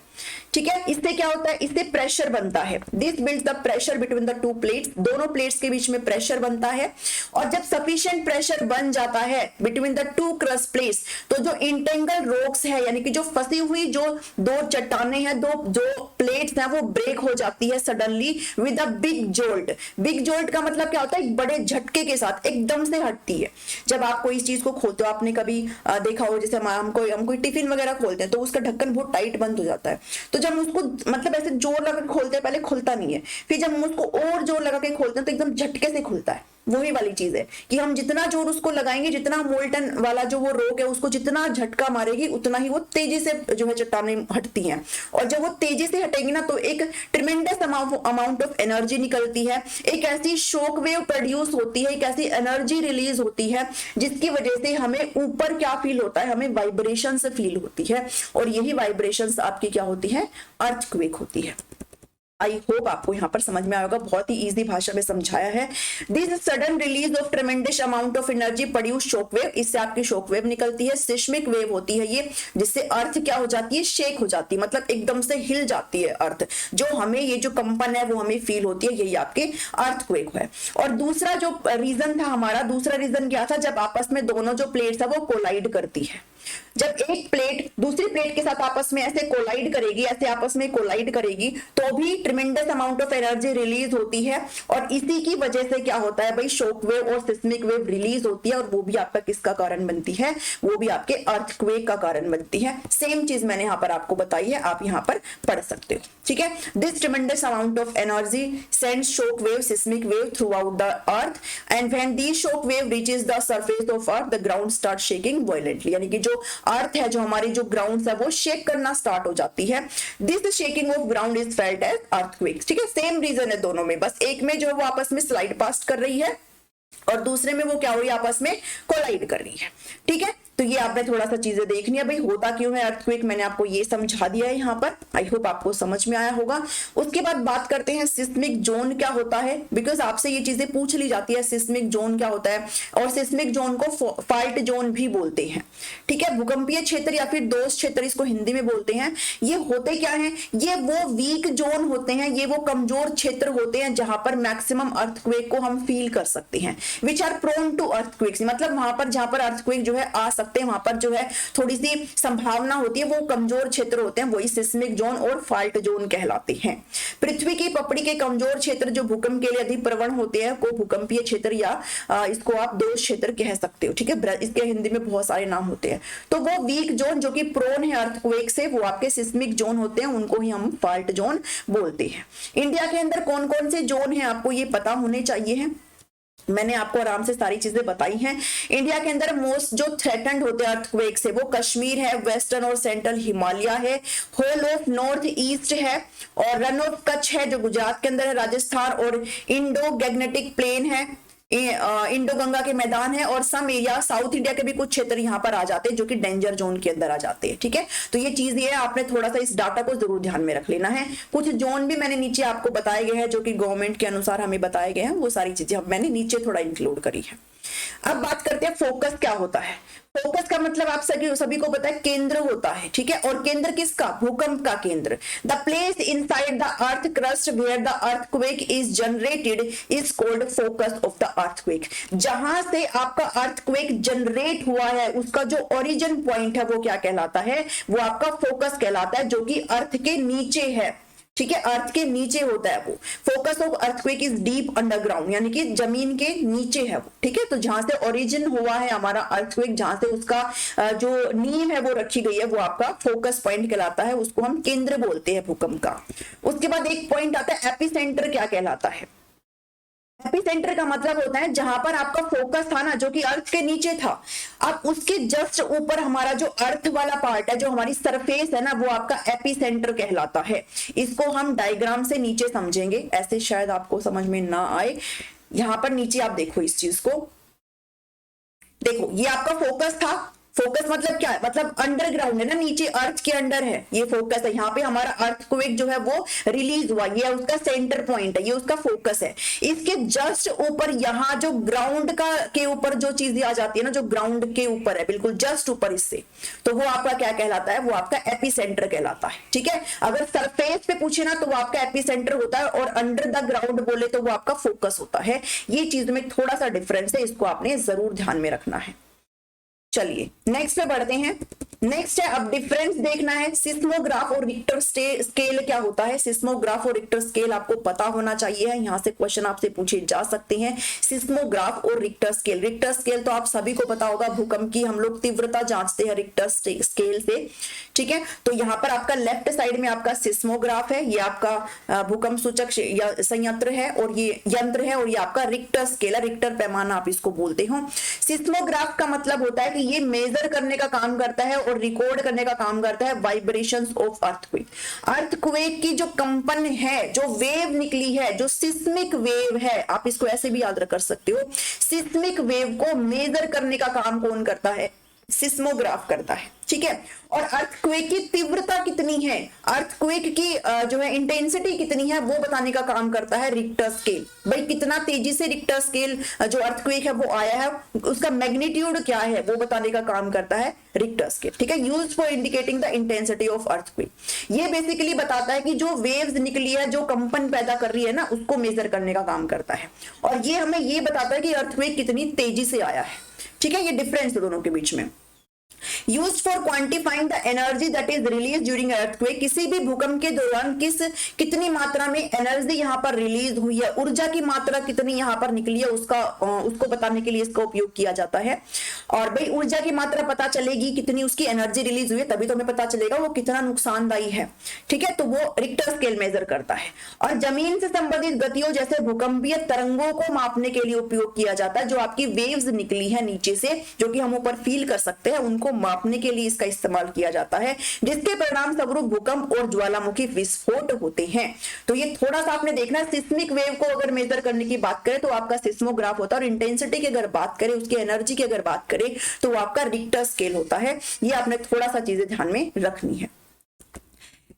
ठीक है। इससे क्या होता है, इससे प्रेशर बनता है। This builds the pressure between the two plates, दोनों प्लेट्स के बीच में प्रेशर बनता है। और जब सफिशिएंट प्रेशर बन जाता है between the two crust plates, तो जो इंटेंगल रॉक्स है, यानी कि जो फंसी हुई जो दो चट्टाने हैं, दो जो प्लेट्स हैं, वो ब्रेक हो जाती है suddenly with a big jolt. Big jolt का मतलब क्या होता है, एक बड़े झटके के साथ एकदम से हटती है। जब आप कोई इस चीज को खोलते हो, आपने कभी देखा हो, जैसे हम कोई टिफिन वगैरह खोलते हैं तो उसका ढक्कन बहुत टाइट बंद हो जाता है, तो जब हम उसको मतलब ऐसे जोर लगा के खोलते हैं, पहले खुलता नहीं है, फिर जब हम उसको और जोर लगा के खोलते हैं तो एकदम झटके से खुलता है। वही वाली चीज है कि हम जितना जोर उसको लगाएंगे, जितना मोल्टन वाला जो वो रोक है उसको जितना झटका मारेगी, उतना ही वो तेजी से जो है चट्टानें हटती हैं। और जब वो तेजी से हटेगी ना, तो एक ट्रिमेंडस अमाउंट ऑफ एनर्जी निकलती है, एक ऐसी शॉक वेव प्रोड्यूस होती है, एक ऐसी एनर्जी रिलीज होती है जिसकी वजह से हमें ऊपर क्या फील होता है, हमें वाइब्रेशन फील होती है। और यही वाइब्रेशन आपकी क्या होती है, अर्थक्वेक होती है। आई होप आपको यहाँ पर समझ में आएगा, बहुत ही इजी भाषा में समझाया है। This sudden release of ट्रेमेंडस amount of energy produce shock wave, इससे आपकी शॉक वेव निकलती है। सिस्मिक वेव होती है ये, जिससे अर्थ क्या हो जाती है, शेक हो जाती है, मतलब एकदम से हिल जाती है अर्थ। जो हमें ये जो कंपन है वो हमें फील होती है, यही आपके अर्थक्वेक है। और दूसरा जो रीजन था हमारा, दूसरा रीजन क्या था, जब आपस में दोनों जो प्लेट्स है वो कोलाइड करती है। जब एक प्लेट दूसरी प्लेट के साथ आपस में ऐसे कोलाइड करेगी, ऐसे आपस में कोलाइड करेगी, तो भी tremendous amount of energy release होती है। और इसी की वजह से क्या होता है भाई, शॉक वेव और सिस्मिक वेव रिलीज होती है। और वो भी आपका किसका कारण बनती है, वो भी आपके अर्थक्वेक का कारण बनती है। सेम चीज मैंने यहाँ पर आपको बताई है, आप यहाँ पर पढ़ सकते हो। ठीक है, this tremendous amount of energy sends shock wave, seismic wave through out the earth, and when this shock wave reaches the surface of earth, the ground start shaking violently. यानी कि जो अर्थ है, जो हमारी जो ग्राउंड है, वो शेक करना स्टार्ट हो जाती है। This shaking of ground is felt as earthquake. ठीक है, सेम रीजन है दोनों में, बस एक में जो है वो आपस में स्लाइड पास कर रही है और दूसरे में वो क्या हो रही है, आपस में कोलाइड कर रही है। ठीक है, तो ये आपने थोड़ा सा चीजें देखनी है भाई, होता क्यों है अर्थक्वेक, मैंने आपको ये समझा दिया है यहाँ पर। आई होप आपको समझ में आया होगा। उसके बाद बात करते हैं सिस्मिक जोन क्या होता है, बिकॉज आपसे ये चीजें पूछ ली जाती है, सिस्मिक जोन क्या होता है। और सिस्मिक जोन को फाल्ट जोन भी बोलते हैं। ठीक है, भूकंपीय क्षेत्र या फिर दोष क्षेत्र इसको हिंदी में बोलते हैं। ये होते क्या है, ये वो वीक जोन होते हैं, ये वो कमजोर क्षेत्र होते हैं जहां पर मैक्सिमम अर्थक्वेक को हम फील कर सकते हैं, which are prone to earthquakes. मतलब वहां पर जहां पर अर्थक्वेक जो है आ सकते हैं, वहां पर जो है थोड़ी सी संभावना होती है, वो कमजोर क्षेत्र होते हैं, वही सिस्मिक जोन और फाल्ट जोन कहलाते हैं। पृथ्वी की पपड़ी के कमजोर क्षेत्र जो भूकंप के लिए अधिक प्रवण होते हैं, को भूकंपीय क्षेत्र या इसको आप दोष क्षेत्र कह सकते हो। ठीक है, इसके हिंदी में बहुत सारे नाम होते हैं। तो वो वीक जोन जो कि प्रोन है अर्थक्वेक से, वो आपके सिस्मिक जोन होते हैं, उनको ही हम फाल्ट जोन बोलते हैं। इंडिया के अंदर कौन कौन से जोन है आपको ये पता होने चाहिए है, मैंने आपको आराम से सारी चीजें बताई हैं। इंडिया के अंदर मोस्ट जो थ्रेटन्ड होते हैं अर्थक्वेक से, वो कश्मीर है, वेस्टर्न और सेंट्रल हिमालय है, होल ऑफ नॉर्थ ईस्ट है, और रन ऑफ कच्छ है जो गुजरात के अंदर है, राजस्थान, और इंडो गैग्नेटिक प्लेन है, इंडो गंगा के मैदान है, और सम एरिया साउथ इंडिया के भी कुछ क्षेत्र यहाँ पर आ जाते हैं जो कि डेंजर जोन के अंदर आ जाते हैं। ठीक है, तो ये चीज ये है, आपने थोड़ा सा इस डाटा को जरूर ध्यान में रख लेना है। कुछ जोन भी मैंने नीचे आपको बताए गए हैं जो कि गवर्नमेंट के अनुसार हमें बताए गए हैं, वो सारी चीजें मैंने नीचे थोड़ा इंक्लूड करी है। अब बात करते हैं फोकस क्या होता है। फोकस का मतलब आप सभी को पता है, केंद्र होता है। ठीक है, और केंद्र किसका, भूकंप का केंद्र। The place inside the earth crust where the earthquake is generated is called focus of the earthquake. जहां से आपका अर्थक्वेक जनरेट हुआ है, उसका जो ओरिजिन पॉइंट है वो क्या कहलाता है, वो आपका फोकस कहलाता है, जो कि अर्थ के नीचे है। ठीक है, अर्थ के नीचे होता है वो। Focus of earthquake is deep underground, यानी कि जमीन के नीचे है वो। ठीक है, तो जहां से ओरिजिन हुआ है हमारा अर्थक्वेक, जहां से उसका जो नींव है वो रखी गई है, वो आपका फोकस पॉइंट कहलाता है, उसको हम केंद्र बोलते हैं भूकंप का। उसके बाद एक पॉइंट आता है एपिसेंटर क्या कहलाता है। एपिसेंटर का मतलब होता है जहां पर आपका फोकस था ना, जो कि अर्थ के नीचे था, अब उसके जस्ट ऊपर हमारा जो अर्थ वाला पार्ट है, जो हमारी सरफेस है ना, वो आपका एपिसेंटर कहलाता है। इसको हम डायग्राम से नीचे समझेंगे, ऐसे शायद आपको समझ में ना आए। यहां पर नीचे आप देखो इस चीज को, देखो ये आपका फोकस था, फोकस मतलब क्या है, मतलब अंडरग्राउंड है ना, नीचे अर्थ के अंडर है, ये फोकस है। यहाँ पे हमारा अर्थक्वेक जो है वो रिलीज हुआ, ये उसका सेंटर पॉइंट है, ये उसका फोकस है। इसके जस्ट ऊपर यहाँ जो ग्राउंड का के ऊपर जो चीजें आ जाती है ना, जो ग्राउंड के ऊपर है, बिल्कुल जस्ट ऊपर इससे, तो वो आपका क्या कहलाता है, वो आपका एपिसेंटर कहलाता है। ठीक है, अगर सरफेस पे पूछे ना तो वो आपका एपिसेंटर होता है, और अंडर द ग्राउंड बोले तो वो आपका फोकस होता है। ये चीज में थोड़ा सा डिफरेंस है, इसको आपने जरूर ध्यान में रखना है। चलिए नेक्स्ट पे बढ़ते हैं। नेक्स्ट है, अब डिफरेंस देखना है, सिस्मोग्राफ और रिक्टर स्केल क्या होता है। सिस्मोग्राफ और रिक्टर स्केल आपको पता होना चाहिए, यहाँ से क्वेश्चन आपसे पूछे जा सकते हैं। सिस्मोग्राफ और रिक्टर स्केल, रिक्टर स्केल तो आप सभी को पता होगा, भूकंप की हम लोग तीव्रता जांचते हैं रिक्टर स्केल से। ठीक है, तो यहाँ पर आपका लेफ्ट साइड में आपका सिस्मोग्राफ है, ये आपका भूकंप सूचक संयंत्र है, और ये यंत्र है, और ये आपका रिक्टर स्केल है, रिक्टर पैमाना आप इसको बोलते हो। सिस्मोग्राफ का मतलब होता है कि ये मेजर करने का काम करता है और रिकॉर्ड करने का काम करता है वाइब्रेशंस ऑफ अर्थक्वेक। अर्थक्वेक की जो कंपन है, जो वेव निकली है, जो सिस्मिक वेव है, आप इसको ऐसे भी याद कर सकते हो, सिस्मिक वेव को मेजर करने का काम कौन करता है, सिस्मोग्राफ करता है। ठीक है, और अर्थक्वेक की तीव्रता कितनी है, अर्थक्वेक की जो है इंटेंसिटी कितनी है, वो बताने का काम करता है रिक्टर स्केल। भाई कितना तेजी से रिक्टर स्केल जो अर्थक्वेक है वो आया है, उसका मैग्नीट्यूड क्या है, वो बताने का काम करता है रिक्टर स्केल। ठीक है, used for indicating the intensity of earthquake. ये बेसिकली बताता है कि जो वेव्स निकली है, जो कंपन पैदा कर रही है ना, उसको मेजर करने का काम करता है, और ये हमें ये बताता है कि अर्थक्वेक कितनी तेजी से आया है। ठीक है, ये डिफरेंस है दोनों के बीच में। Used for quantifying the energy that is released during earthquake, किसी भी भूकंप के दौरान कितनी मात्रा में एनर्जी यहाँ पर रिलीज हुई है, ऊर्जा की मात्रा कितनी यहाँ पर निकली है, उसको बताने के लिए इसका उपयोग किया जाता है। और भाई ऊर्जा की मात्रा पता चलेगी, कितनी उसकी एनर्जी रिलीज हुई है, तभी तो हमें पता चलेगा वो कितना नुकसानदायी है। ठीक है, तो वो रिक्टर स्केल मेजर करता है। और जमीन से संबंधित गतियों जैसे भूकंपीय तरंगों को मापने के लिए उपयोग किया जाता है, जो आपकी वेव्स निकली है नीचे से, जो कि हम ऊपर फील कर सकते हैं, उनको मापने के लिए इसका इस्तेमाल किया जाता है, जिसके परिणाम स्वरूप भूकंप और ज्वालामुखी विस्फोट होते हैं। तो ये थोड़ा सा आपने देखना है, सिस्मिक वेव को अगर मेजर करने की बात करें तो आपका सिस्मोग्राफ होता है, और इंटेंसिटी की अगर बात करें, उसकी एनर्जी की अगर बात करें, तो वो आपका रिक्टर स्केल होता है। ये आपने थोड़ा सा चीजें ध्यान में रखनी है।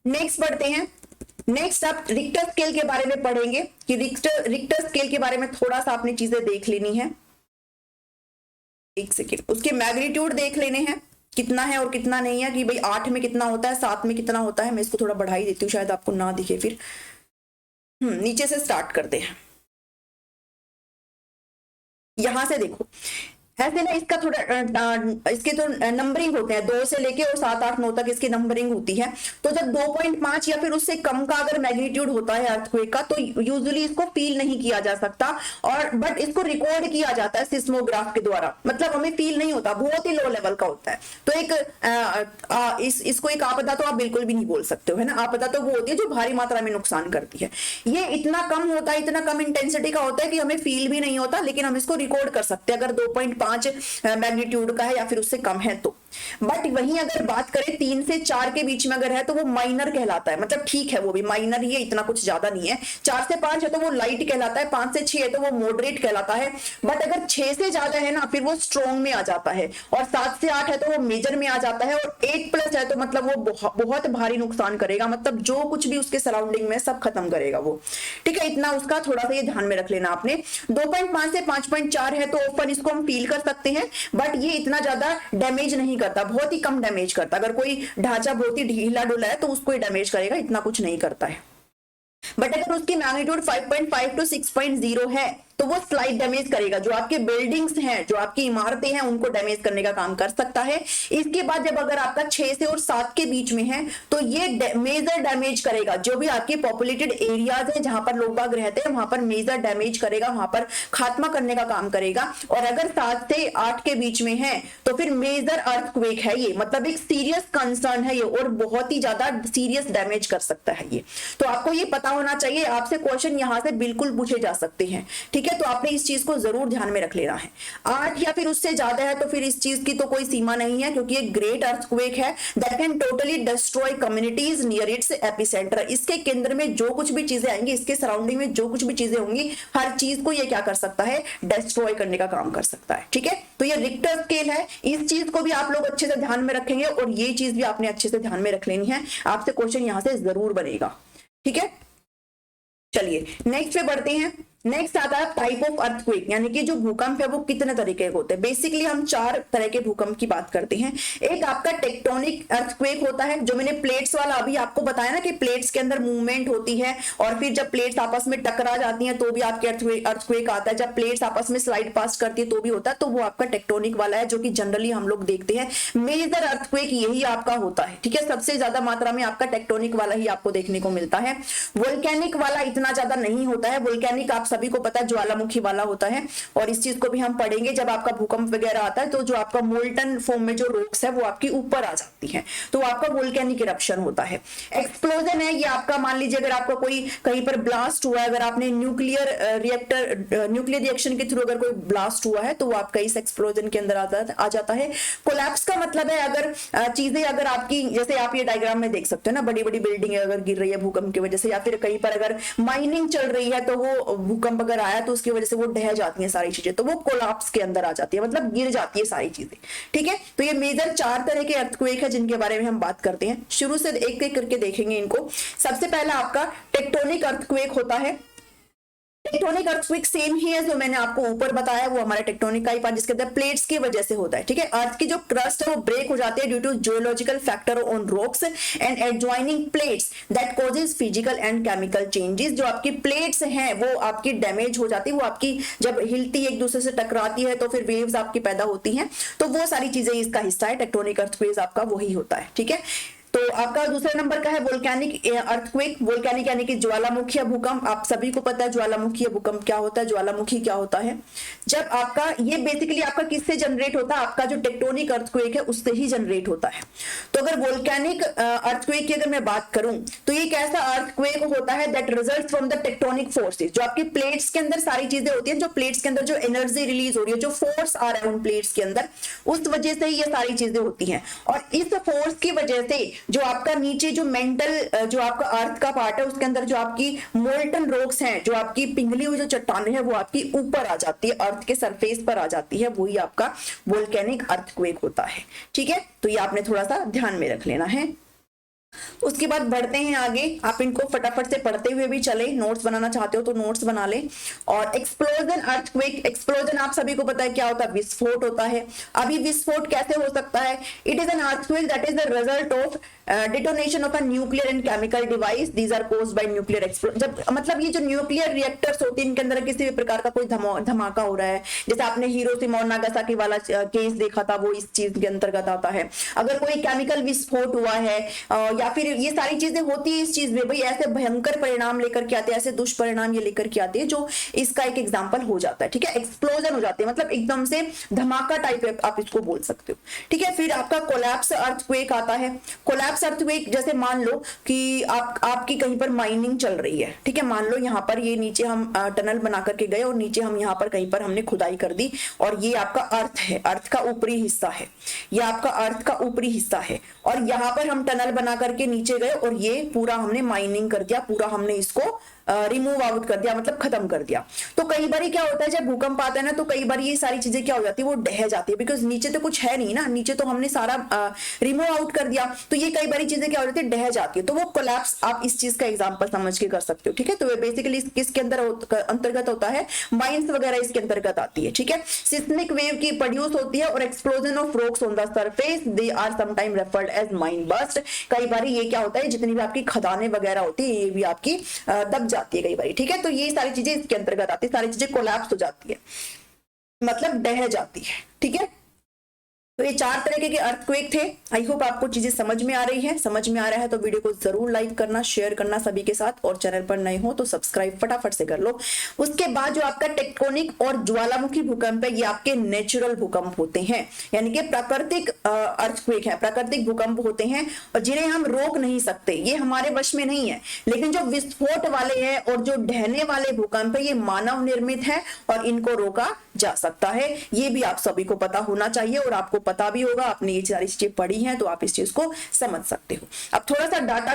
नेक्स्ट बढ़ते हैं। नेक्स्ट आप रिक्टर स्केल के बारे में पढ़ेंगे कि रिक्टर स्केल के बारे में थोड़ा सा आपने चीजें देख लेनी है। एक सेकेंड, उसके मैग्नीट्यूड देख लेने हैं, कितना है और कितना नहीं है, कि भाई 8 में कितना होता है, 7 में कितना होता है। मैं इसको थोड़ा बढ़ा ही देती हूँ, शायद आपको ना दिखे फिर। नीचे से स्टार्ट करते हैं। यहां से देखो, ऐसे ना इसका थोड़ा इसके तो नंबरिंग होते हैं, 2 से लेके और 7, 8, 9 तक इसकी नंबरिंग होती है। तो जब 2.5 या फिर उससे कम का अगर मैग्नीट्यूड होता है अर्थक्वेक का, तो यूजुअली इसको फील नहीं किया जा सकता, और बट इसको रिकॉर्ड किया जाता है सिस्मोग्राफ के द्वारा। मतलब हमें फील नहीं होता, बहुत ही लो लेवल का होता है। तो एक इसको एक आपदा तो आप बिल्कुल भी नहीं बोल सकते हो, है ना। आपदा तो वो होती है जो भारी मात्रा में नुकसान करती है। ये इतना कम होता है, इतना कम इंटेंसिटी का होता है कि हमें फील भी नहीं होता, लेकिन हम इसको रिकॉर्ड कर सकते हैं अगर 2.5 मैग्नीट्यूड का है या फिर उससे कम है तो। बट वहीं अगर बात करें 3 से 4 के बीच में अगर है, तो वो माइनर कहलाता है। मतलब ठीक है, वो भी माइनर ही है, इतना कुछ ज्यादा नहीं है। 4 से 5 है तो वो लाइट कहलाता है, 5 से 6 है तो वो मॉडरेट कहलाता है। बट अगर 6 से ज्यादा है ना, फिर वो स्ट्रॉन्ग में आ जाता है, और 7 से 8 है तो वो मेजर में आ जाता है, और 8+ है तो मतलब वो बहुत भारी नुकसान करेगा। मतलब जो कुछ भी उसके सराउंडिंग में सब खत्म करेगा वो। ठीक है, इतना उसका थोड़ा सा ये ध्यान में रख लेना आपने। 2.5 से 5.4 है तो ओपन इसको हम फील कर सकते हैं, बट ये इतना ज्यादा डैमेज नहीं करता, बहुत ही कम डैमेज करता। अगर कोई ढांचा बहुत ही ढीला डुला है तो उसको ही डैमेज करेगा, इतना कुछ नहीं करता है। बट अगर उसकी मैग्नीट्यूड 5.5 to 6.0 है तो वो स्लाइड डैमेज करेगा। जो आपके बिल्डिंग्स हैं, जो आपकी इमारतें हैं, उनको डैमेज करने का काम कर सकता है। इसके बाद जब अगर आपका 6 से और 7 के बीच में है तो ये मेजर डैमेज करेगा। जो भी आपके पॉपुलेटेड एरियाज है, जहां पर लोग बाग रहते हैं, वहां पर मेजर डैमेज करेगा, वहां पर खात्मा करने का काम करेगा। और अगर 7 से 8 के बीच में है तो फिर मेजर अर्थक्वेक है ये, मतलब एक सीरियस कंसर्न है ये, और बहुत ही ज्यादा सीरियस डैमेज कर सकता है ये। तो आपको ये पता होना चाहिए, आपसे क्वेश्चन यहां से बिल्कुल पूछे जा सकते हैं। ठीक है, है, तो आपने इस चीज को जरूर ध्यान में रख लेना है। 8 या फिर उससे ज्यादा है तो फिर इस चीज की तो कोई सीमा नहीं है, क्योंकि एक ग्रेट अर्थक्वेक है that can totally destroy communities near it's epicentre. इसके केंद्र में जो कुछ भी चीजें आएंगी, इसके सराउंडिंग में जो कुछ भी चीजें होंगी, हर चीज को ये क्या कर सकता है, डिस्ट्रॉय करने का काम कर सकता है। ठीक है, तो ये रिक्टर स्केल है, इस चीज को भी आप लोग अच्छे से ध्यान में रखेंगे और ये चीज भी आपने अच्छे से ध्यान में रख लेनी है, आपसे क्वेश्चन यहां से जरूर बनेगा। ठीक है, चलिए नेक्स्ट पे बढ़ते हैं। नेक्स्ट आता है टाइप ऑफ अर्थक्वेक, यानी कि जो भूकंप है वो कितने तरीके के होते हैं। बेसिकली हम 4 तरह के भूकंप की बात करते हैं। एक आपका टेक्टोनिक अर्थक्वेक होता है, जो मैंने प्लेट्स वाला अभी आपको बताया ना कि प्लेट्स के अंदर मूवमेंट होती है और फिर जब प्लेट्स आपस में टकरा जाती हैं तो भी आपके अर्थक्वेक आता है। जब प्लेट्स आपस में स्लाइड पास करती है तो भी होता है, तो वो आपका टेक्टोनिक वाला है, जो कि जनरली हम लोग देखते हैं। मेजर अर्थक्वेक यही आपका होता है। ठीक है, सबसे ज्यादा मात्रा में आपका टेक्टोनिक वाला ही आपको देखने को मिलता है। वोल्केनिक वाला इतना ज्यादा नहीं होता है। वोल्केनिक आप सभी को पता है ज्वालामुखी वाला होता है, और इस चीज को भी हम पढ़ेंगे जब आपका भूकंप वगैरह आता है, तो जो आपका मोल्टन फॉर्म में जो रॉक्स है वो आपकी ऊपर आ जाती है, तो आपका वोल्केनिक इरप्शन होता है। एक्सप्लोजन है, ये आपका मान लीजिए अगर आपका कोई कहीं पर ब्लास्ट हुआ है, अगर आपने न्यूक्लियर रिएक्शन के थ्रू अगर कोई ब्लास्ट हुआ है, तो वो आपका इस एक्सप्लोजन के अंदर आ जाता है। कोलैप्स का मतलब है अगर चीजें अगर आपकी, जैसे आप ये डायग्राम में देख सकते हो ना, बड़ी बड़ी बिल्डिंग अगर गिर रही है भूकंप की वजह से, या फिर कहीं पर अगर माइनिंग चल रही है तो वो भूकंप अगर आया तो उसकी वजह से वो ढह जाती हैं सारी चीजें, तो वो कोलैप्स के अंदर आ जाती है, मतलब गिर जाती है सारी चीजें। ठीक है, तो ये मेजर 4 तरह के अर्थक्वेक है जिनके बारे में हम बात करते हैं। शुरू से एक एक करके देखेंगे इनको। सबसे पहला आपका टेक्टोनिक अर्थक्वेक होता है। टेक्टोनिक अर्थक्वेक सेम ही है जो मैंने आपको ऊपर बताया, वो हमारा टेक्टोनिक का ही पार्ट, जिसके अंदर प्लेट्स की वजह से होता है। ठीक है, अर्थ की जो क्रस्ट है वो ब्रेक हो जाती है due to geological factor on rocks and adjoining plates that causes physical and chemical changes. जो आपकी प्लेट्स हैं वो आपकी डैमेज हो जाती है, वो आपकी जब हिलती एक दूसरे से टकराती है तो फिर वेव्स आपकी पैदा होती हैं, तो वो सारी चीजें इसका हिस्सा है। टेक्टोनिक अर्थक्वेक आपका वही होता है। ठीक है, तो आपका दूसरे नंबर का है वोल्केनिक अर्थक्वेक। वोल्केनिक यानी कि ज्वालामुखी भूकंप। आप सभी को पता है ज्वालामुखी भूकंप क्या होता है, ज्वालामुखी क्या होता है। जब आपका ये बेसिकली आपका किससे जनरेट होता है, आपका जो टेक्टोनिक अर्थक्वेक है उससे ही जनरेट होता है। तो अगर वोल्केनिक अर्थक्वेक की अगर मैं बात करूं तो ये कैसा अर्थक्वेक होता है that result from the tectonic forces. जो आपकी प्लेट्स के अंदर सारी चीजें होती है, जो प्लेट्स के अंदर जो एनर्जी रिलीज हो रही है, जो फोर्स आ रहा है उन प्लेट्स के अंदर, उस वजह से ये सारी चीजें होती हैं। और इस फोर्स की वजह से जो आपका नीचे जो मेंटल जो आपका अर्थ का पार्ट है उसके अंदर जो आपकी मोल्टन रॉक्स हैं, जो आपकी पिघली हुई जो चट्टानें हैं वो आपकी ऊपर आ जाती है, अर्थ के सरफेस पर आ जाती है, वही आपका वोल्केनिक अर्थक्वेक होता है। ठीक है, तो ये आपने थोड़ा सा ध्यान में रख लेना है। उसके बाद बढ़ते हैं आगे। आप इनको फटाफट से पढ़ते हुए भी चले, नोट्स बनाना चाहते हो तो नोट्स बना ले। और एक्सप्लोजन अर्थक्वेक, एक्सप्लोजन आप सभी को पता है क्या होता है, विस्फोट होता है। अभी विस्फोट कैसे हो सकता है, it is an earthquake that is the result of detonation of a nuclear and chemical device, these are caused by nuclear explosion. जब मतलब ये जो न्यूक्लियर रिएक्टर्स होते हैं इनके अंदर किसी भी प्रकार का कोई धमाका हो रहा है, जैसे आपने हिरोशिमा और नागासाकी वाला केस देखा था, वो इस चीज के अंतर्गत आता है। अगर कोई केमिकल विस्फोट हुआ है या फिर ये सारी चीजें होती है इस चीज में, भाई ऐसे भयंकर परिणाम लेकर के आते हैं, ऐसे दुष्परिणाम ये लेकर के आते हैं, जो इसका एक एग्जांपल हो जाता है। ठीक है, एक्सप्लोजन हो जाती है, मतलब एकदम से धमाका टाइप आप इसको बोल सकते हो। ठीक है, फिर आपका कोलैप्स अर्थक्वेक आता है। कोलैप्स अर्थक्वेक जैसे मान लो कि आपकी कहीं पर माइनिंग चल रही है। ठीक है, मान लो यहाँ पर ये नीचे हम टनल बना करके गए और नीचे हम यहाँ पर कहीं पर हमने खुदाई कर दी, और ये आपका अर्थ है, अर्थ का ऊपरी हिस्सा है, ये आपका अर्थ का ऊपरी हिस्सा है, और यहाँ पर हम टनल बना करके नीचे गए और ये पूरा हमने माइनिंग कर दिया, पूरा हमने इसको रिमूव आउट कर दिया, मतलब खत्म कर दिया। तो कई बार क्या होता है जब भूकंप आता है ना, तो कई बार ये सारी चीजें क्या हो जाती है, वो ढह जाती है, बिकॉज नीचे तो कुछ है नहीं ना, नीचे तो हमने सारा रिमूव आउट कर दिया, तो ये कई बार चीजें क्या हो जाती है, ढह जाती है। तो वो कोलैप्स आप इस चीज का एग्जांपल समझ के कर सकते हो। ठीक है, तो बेसिकली किसके अंदर अंतर्गत होता है, माइंस वगैरह इसके अंतर्गत आती है। ठीक है, सिस्मिक वेव की प्रोड्यूस होती है और explosion of rocks on the surface, they are sometime referred as mine burst. कई बार ये क्या होता है, जितनी भी आपकी खदानें वगैरह होती है ये भी आपकी दब जाती है कई बार। ठीक है, तो ये सारी चीजें इसके अंतर्गत आती है, सारी चीजें कोलैप्स हो जाती है, मतलब ढह जाती है। ठीक है, तो ये 4 तरीके के अर्थक्वेक थे। आई होप आपको चीजें समझ में आ रही है। समझ में आ रहा है तो वीडियो को जरूर लाइक करना, शेयर करना सभी के साथ, और चैनल पर नए हो तो सब्सक्राइब फटाफट से कर लो। उसके बाद जो आपका टेक्टोनिक और ज्वालामुखी भूकंप है, ये आपके नेचुरल भूकंप होते हैं, यानी कि प्राकृतिक अर्थक्वेक है, प्राकृतिक भूकंप होते हैं, और जिन्हें हम रोक नहीं सकते, ये हमारे वश में नहीं है। लेकिन जो विस्फोट वाले हैं और जो ढहने वाले भूकंप है, ये मानव निर्मित है और इनको रोका जा सकता है। ये भी आप सभी को पता होना चाहिए, और आपको पता भी होगा, आपने ये सारी चीजें पढ़ी हैं तो आप इस चीज को समझ सकते हो। अब थोड़ा सा डाटा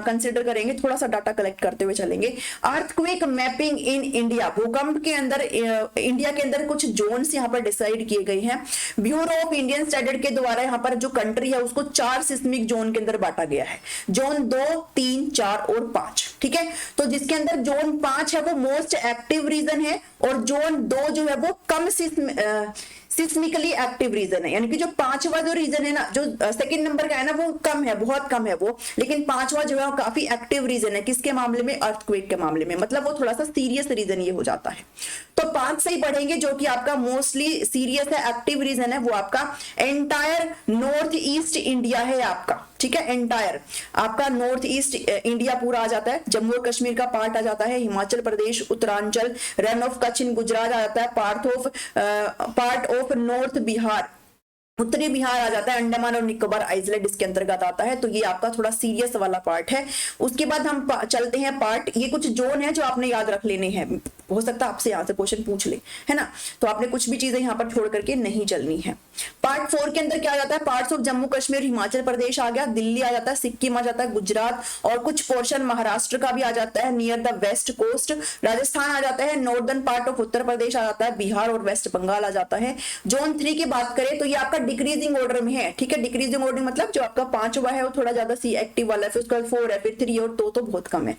कंसिडर करेंगे, थोड़ा सा डाटा कलेक्ट करते हुए चलेंगे। अर्थक्वेक मैपिंग इन इंडिया, भूकंप के अंदर इंडिया के अंदर कुछ जोन्स यहाँ पर डिसाइड किए गए हैं। ब्यूरो ऑफ इंडियन स्टैंडर्ड के द्वारा यहाँ पर जो कंट्री है उसको 4 सिस्मिक जोन के अंदर बांटा गया है, जोन 2, 3, 4 और 5। ठीक है, तो जिसके अंदर जोन 5 है वो मोस्ट एक्टिव रीजन है, और जोन 2 जो है वो कम सिस्मिकली एक्टिव रीजन है, यानी कि जो 5वां जो रीजन है ना, जो सेकंड नंबर का है ना, वो कम है, बहुत कम है वो, लेकिन 5वां जो है वो काफी एक्टिव रीजन है। किसके मामले में? अर्थक्वेक के मामले में, मतलब वो थोड़ा सा सीरियस रीजन ये हो जाता है। तो 5 से ही बढ़ेंगे, जो कि आपका मोस्टली सीरियस है, एक्टिव रीजन है, वो आपका एंटायर नॉर्थ ईस्ट इंडिया है आपका। ठीक है, एंटायर आपका नॉर्थ ईस्ट इंडिया पूरा आ जाता है, जम्मू और कश्मीर का पार्ट आ जाता है, हिमाचल प्रदेश, उत्तरांचल, रन ऑफ कच्छ इन गुजरात आ जाता है, पार्ट ऑफ नॉर्थ बिहार, उत्तरी बिहार आ जाता है, अंडमान और निकोबार आइलैंड इसके अंतर्गत आता है। तो ये आपका थोड़ा सीरियस वाला पार्ट है। उसके बाद हम चलते हैं पार्ट, ये कुछ जोन है जो आपने याद रख लेने हैं, हो सकता है आपसे यहाँ से क्वेश्चन पूछ ले, है ना, तो आपने कुछ भी चीजें यहाँ पर छोड़ करके नहीं चलनी है। पार्ट 4 के अंदर क्या आ जाता है? पार्ट्स ऑफ जम्मू कश्मीर, हिमाचल प्रदेश आ गया, दिल्ली आ जाता है, सिक्किम आ जाता है, गुजरात, और कुछ पोर्शन महाराष्ट्र का भी आ जाता है, near the west coast, Rajasthan आ जाता है, northern part of Uttar Pradesh आ जाता है, बिहार और वेस्ट बंगाल आ जाता है। जोन 3 की बात करें तो ये आपका डिक्रीजिंग ऑर्डर में है। ठीक है, डिक्रीजिंग ऑर्डर मतलब जो आपका 5वां है वो थोड़ा ज्यादा सी एक्टिव वाला है, फिर उसके बाद 4 है, फिर 3 और 2 तो बहुत कम है।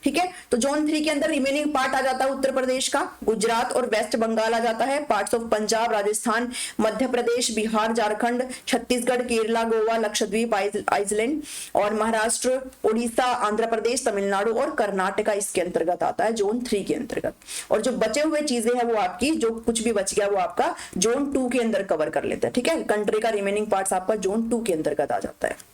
ठीक है, तो जोन 3 के अंदर रिमेनिंग पार्ट आ जाता है उत्तर प्रदेश का, गुजरात और वेस्ट बंगाल आ जाता है, parts of Punjab, Rajasthan, Madhya Pradesh, Bihar, Jharkhand, Chhattisgarh, Kerala, Goa, Lakshadweep, island, और महाराष्ट्र, उड़ीसा, आंध्र प्रदेश, तमिलनाडु और कर्नाटका इसके अंतर्गत आता है जोन 3 के अंतर्गत। और जो बचे हुए चीजें हैं वो आपकी, जो कुछ भी बच गया वो आपका जोन 2 के अंदर कवर कर लेता है। ठीक है, कंट्री का रिमेनिंग पार्ट्स आपका जोन 2 के अंतर्गत आ जाता है।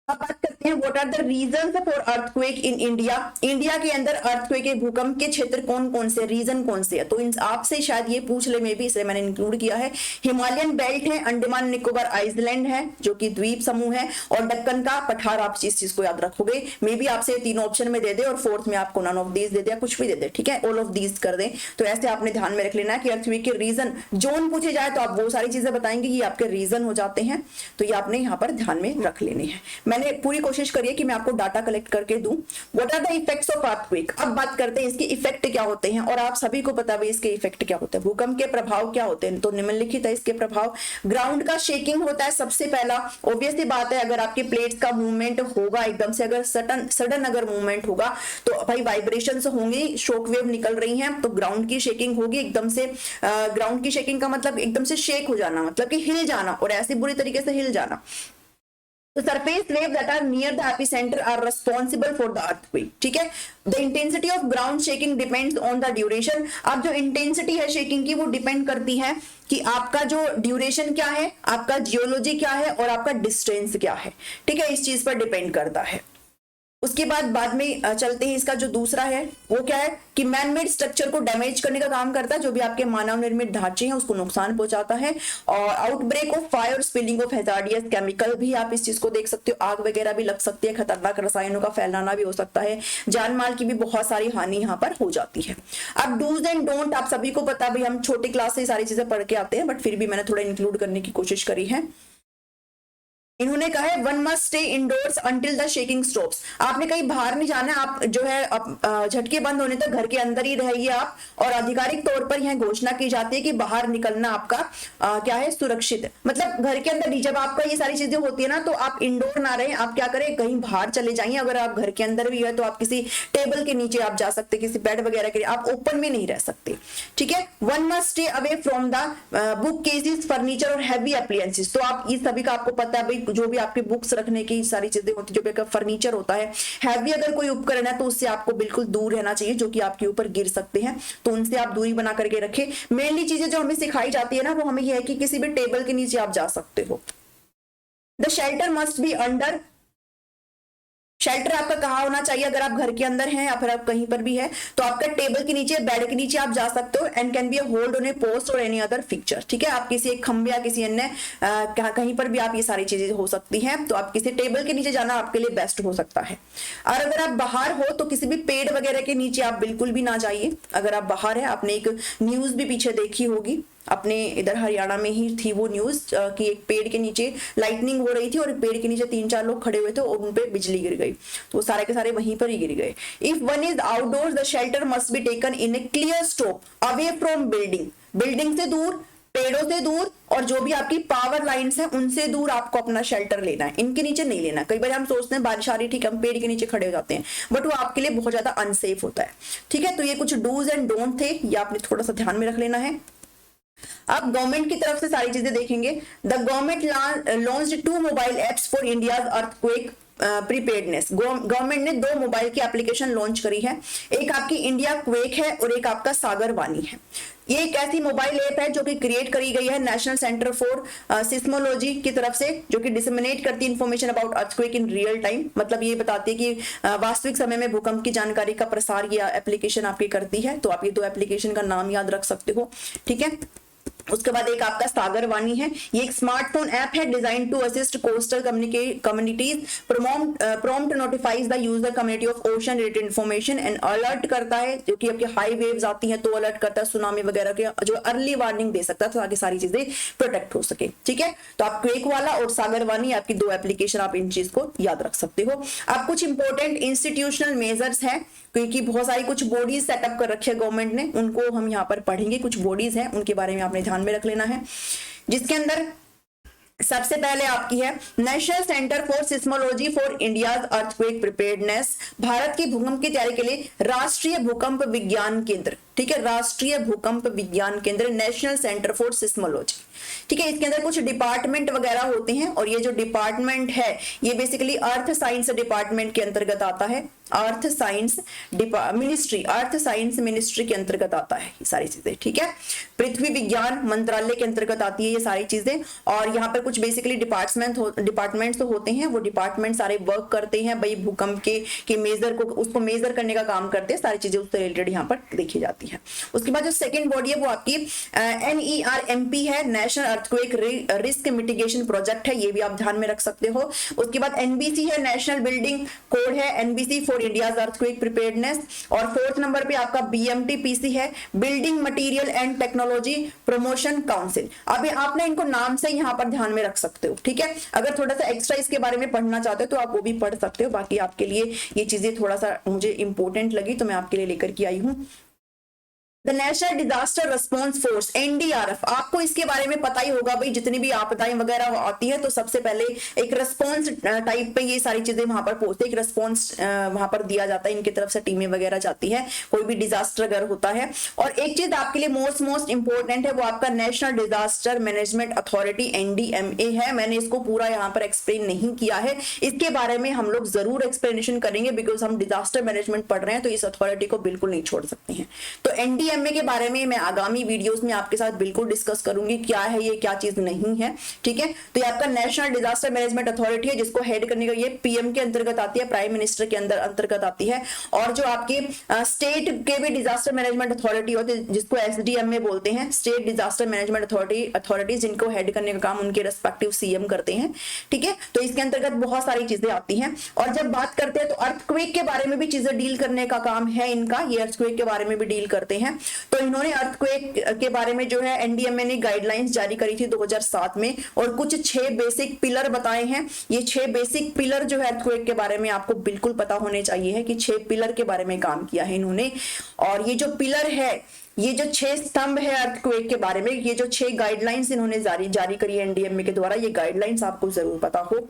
अब बात करते हैं what are the reasons for earthquake in India. India के अंदर अर्थक्वेक के भूकंप के क्षेत्र कौन कौन से, रीजन कौन से है? तो इन आपसे शायद ये पूछ ले, में भी इसलिए मैंने इंक्लूड किया है। हिमालयन बेल्ट है, अंडमान निकोबार आइलैंड है जो कि द्वीप समूह है, और दक्कन का पठार। आप इस चीज को याद रखोगे, मे भी आपसे 3 ऑप्शन में दे दे और 4th में आपको नन ऑफ दीज दे दे, कुछ भी दे दे। ठीक है, ऑल ऑफ दीज कर दे। तो ऐसे आपने ध्यान में रख लेना है कि अर्थक्वेक के रीजन जोन पूछे जाए तो आप वो सारी चीजें बताएंगे, ये आपके रीजन हो जाते हैं। तो ये आपने यहाँ पर ध्यान में रख लेने हैं। मैंने पूरी कोशिश करिए कि मैं आपको डाटा कलेक्ट करके दूं। What are the effects of earthquake. अब बात करते हैं इसके इफेक्ट क्या होते हैं, और आप सभी को पता है इसके इफेक्ट क्या होते हैं। भूकंप के प्रभाव क्या होते हैं, तो निम्नलिखित है इसके प्रभाव। ग्राउंड का शेकिंग होता है सबसे पहला, ऑब्वियस सी बात है, अगर आपकी प्लेट्स का मूवमेंट होगा एकदम से, अगर सडन अगर मूवमेंट होगा तो भाई वाइब्रेशंस होंगे, शॉक वेव निकल रही हैं, तो ग्राउंड की शेकिंग होगी एकदम से। ग्राउंड की शेकिंग का मतलब एकदम से शेक हो जाना, मतलब कि हिल जाना, और ऐसी बुरी तरीके से हिल जाना। The surface waves that are near the epicenter are responsible for the earthquake. ठीक है, the intensity of ground shaking depends on the duration. अब जो इंटेंसिटी है शेकिंग की वो डिपेंड करती है कि आपका जो ड्यूरेशन क्या है, आपका जियोलॉजी क्या है, और आपका डिस्टेंस क्या है। ठीक है, इस चीज पर डिपेंड करता है। उसके बाद में चलते हैं, इसका जो दूसरा है वो क्या है कि मैन मेड स्ट्रक्चर को डैमेज करने का काम करता है, जो भी आपके मानव निर्मित ढांचे हैं उसको नुकसान पहुंचाता है। और outbreak of fire, spilling of hazardous chemical, भी आप इस चीज को देख सकते हो, आग वगैरह भी लग सकती है, खतरनाक रसायनों का फैलाना भी हो सकता है, जान माल की भी बहुत सारी हानि यहाँ पर हो जाती है। अब डूज एंड डोंट आप सभी को पता, भाई हम छोटी क्लास से सारी चीजें पढ़ के आते हैं, बट फिर भी मैंने थोड़ा इंक्लूड करने की कोशिश करी है। इन्होंने कहा है one must stay endorse until the shaking stops. आपने कहीं बाहर नहीं जाना, आप जो है झटके बंद होने तक घर के अंदर ही रहिए आप। और आधिकारिक तौर पर यह घोषणा की जाती है कि बाहर निकलना आपका क्या है, सुरक्षित है। मतलब घर के अंदर ही जब आपका ये सारी चीजें होती है ना, तो आप इंडोर ना रहें, आप क्या करें, कहीं बाहर चले जाइए। अगर आप घर के अंदर भी है तो आप किसी टेबल के नीचे आप जा सकते, किसी बेड वगैरह के, आप ओपन में नहीं रह सकते। ठीक है, one must stay away from the book cases, furniture और हैवी अप्लायंसेस। तो आप इस सभी का आपको पता है भाई, जो भी आपके बुक्स रखने की सारी चीजें होती है, जो भी फर्नीचर होता है, हैवी अगर कोई उपकरण है तो उससे आपको बिल्कुल दूर रहना चाहिए, जो कि आपके ऊपर गिर सकते हैं, तो उनसे आप दूरी बना करके रखें। मेनली चीजें जो हमें सिखाई जाती है ना, वो हमें यह है कि किसी भी टेबल के नीचे आप जा सकते हो। The shelter must be under, shelter आपका कहाँ होना चाहिए, अगर आप घर के अंदर हैं या फिर आप कहीं पर भी है तो आपका टेबल के नीचे, बेड के नीचे आप जा सकते हो। And can be a hold on A post और एनी अदर फिक्चर, ठीक है, आप किसी एक खंबे या किसी अन्य कहीं पर भी आप ये सारी चीजें हो सकती हैं, तो आप किसी टेबल के नीचे जाना आपके लिए बेस्ट हो सकता है। और अगर आप बाहर हो तो किसी भी पेड़ वगैरह के नीचे आप बिल्कुल भी ना जाइए। अगर आप बाहर है, आपने एक न्यूज भी पीछे देखी होगी, अपने इधर हरियाणा में ही थी वो न्यूज कि एक पेड़ के नीचे लाइटनिंग हो रही थी और पेड़ के नीचे 3-4 लोग खड़े हुए थे और उन पे बिजली गिर गई, तो वो सारे के सारे वहीं पर ही गिर गए। If one is outdoors the shelter must be taken in A clear scope away from building, building से दूर, पेड़ों से दूर और जो भी आपकी पावर लाइंस हैं उनसे दूर आपको अपना शेल्टर लेना है, इनके नीचे नहीं लेना। कई बार हम सोचते हैं बारिश आ रही, ठीक है, हम पेड़ के नीचे खड़े हो जाते हैं, बट वो आपके लिए बहुत ज्यादा अनसेफ होता है, ठीक है। तो ये कुछ डूज एंड डोंट थे, ये आपने थोड़ा सा ध्यान में रख लेना है। अब गवर्नमेंट की तरफ से सारी चीजें देखेंगे। The government launched 2 mobile apps for India's earthquake preparedness, government ने 2 मोबाइल की एप्लीकेशन लॉन्च करी है, एक आपकी इंडिया क्वेक है और एक आपका सागर वानी है। ये एक ऐसी मोबाइल ऐप है जो कि क्रिएट करी गई है नेशनल सेंटर फॉर सिस्मोलॉजी की तरफ से, जो कि डिसमिनेट करती है information about earthquake in real time, मतलब ये बताती है कि वास्तविक समय में भूकंप की जानकारी का प्रसार ये एप्लीकेशन आपकी करती है। तो आप ये 2 एप्लीकेशन का नाम याद रख सकते हो, ठीक है। उसके बाद एक आपका सागर वानी है, ये एक स्मार्टफोन ऐप है design to assist coastal communities, prompt notifies the user community of ocean related information and alert करता है, जो कि आपके हाई वेव्स आती हैं तो अलर्ट करता है, सुनामी वगैरह के जो अर्ली वार्निंग दे सकता है ताकि सारी चीजें प्रोटेक्ट हो सके, ठीक है। तो आप क्वेक वाला और सागर वानी आपकी 2 एप्लीकेशन, आप इन चीज को याद रख सकते हो। अब कुछ इंपॉर्टेंट इंस्टीट्यूशनल मेजर्स हैं, क्योंकि बहुत सारी कुछ बॉडीज सेटअप कर रखी है गवर्नमेंट ने, उनको हम यहाँ पर पढ़ेंगे। कुछ बॉडीज हैं उनके बारे में आपने ध्यान में रख लेना है, जिसके अंदर सबसे पहले आपकी है national centre for seismology for India's earthquake preparedness, Bharat की भूकंप की तैयारी के लिए राष्ट्रीय भूकंप विज्ञान केंद्र, ठीक है, राष्ट्रीय भूकंप विज्ञान केंद्र, नेशनल सेंटर फॉर सिस्मोलॉजी, ठीक है। इसके अंदर कुछ डिपार्टमेंट वगैरह होते हैं और ये जो डिपार्टमेंट है ये बेसिकली अर्थ साइंस डिपार्टमेंट के अंतर्गत आता है, earth science ministry, earth science ministry के अंतर्गत आता है ये सारी चीजें, ठीक है। पृथ्वी विज्ञान मंत्रालय के अंतर्गत आती है ये सारी चीजें। और यहाँ पर कुछ बेसिकली डिपार्टमेंट्स तो होते हैं, वो डिपार्टमेंट सारे वर्क करते हैं भाई भूकंप के मेजर को, उसको मेजर करने का काम करते हैं, सारी चीजें उससे रिलेटेड यहाँ पर देखी जाती है। उसके बाद जो सेकेंड बॉडी है वो आपकी NERMP है, national earthquake risk mitigation project है, ये भी आप ध्यान में रख सकते हो। उसके बाद NBC है, नेशनल बिल्डिंग कोड है, NBC for India's earthquake preparedness. और 4th नंबर पे आपका BMTPC है, building material and technology promotion council. अभी आपने इनको नाम से यहाँ पर ध्यान में रख सकते हो, ठीक है। अगर थोड़ा सा एक्स्ट्रा इसके बारे में पढ़ना चाहते हो तो आप वो भी पढ़ सकते हो, बाकी आपके लिए ये चीजें थोड़ा सा मुझे इंपॉर्टेंट लगी तो मैं आपके लिए लेकर के आई हूँ। The national disaster response force NDRF, आपको इसके बारे में पता ही होगा भाई, जितनी भी आपदाएं वगैरह आती है तो सबसे पहले एक रिस्पॉन्स टाइप पे ये सारी चीजें वहां पर पहुंचती है, एक रिस्पॉन्स वहां पर दिया जाता है, इनकी तरफ से टीमें वगैरह जाती है कोई भी डिजास्टर अगर होता है। और एक चीज आपके लिए मोस्ट इंपॉर्टेंट है, वो आपका national disaster management authority NDMA है। मैंने इसको पूरा यहाँ पर एक्सप्लेन नहीं किया है, इसके बारे में हम लोग जरूर एक्सप्लेनेशन करेंगे, बिकॉज हम डिजास्टर मैनेजमेंट पढ़ रहे हैं तो इस अथॉरिटी को बिल्कुल नहीं छोड़ सकते हैं। तो NDMA के बारे में मैं आगामी वीडियोस में आपके साथ बिल्कुल डिस्कस करूंगी, क्या है ये, क्या चीज नहीं है, ठीक है। तो ये आपका नेशनल डिजास्टर मैनेजमेंट अथॉरिटी है, जिसको हेड करने का ये PM के अंतर्गत आती है, प्राइम मिनिस्टर के अंतर्गत आती है। और जो आपके स्टेट के भी डिजास्टर मैनेजमेंट अथॉरिटी होती है, जिसको SDMA बोलते हैं, स्टेट डिजास्टर मैनेजमेंट अथॉरिटी, जिनको हेड करने का काम उनके रेस्पेक्टिव CM करते हैं, ठीक है। तो इसके अंतर्गत बहुत सारी चीजें आती हैं। और जब बात करते हैं तो अर्थक्वेक के बारे में भी चीजें डील करने का काम है इनका, ये अर्थक्वेक के बारे में भी डील करते हैं। तो इन्होंने अर्थक्वेक के बारे में जो है NDMA ने गाइडलाइंस जारी करी थी 2007 में, और कुछ 6 बेसिक पिलर बताए हैं। ये 6 बेसिक पिलर जो है अर्थक्वेक के बारे में आपको बिल्कुल पता होने चाहिए है कि 6 पिलर के बारे में काम किया है इन्होंने। और ये जो पिलर है, ये जो 6 स्तंभ है अर्थक्वेक के बारे में, ये जो 6 गाइडलाइंस इन्होंने जारी करी है NDMA के द्वारा, ये गाइडलाइंस आपको जरूर पता हो।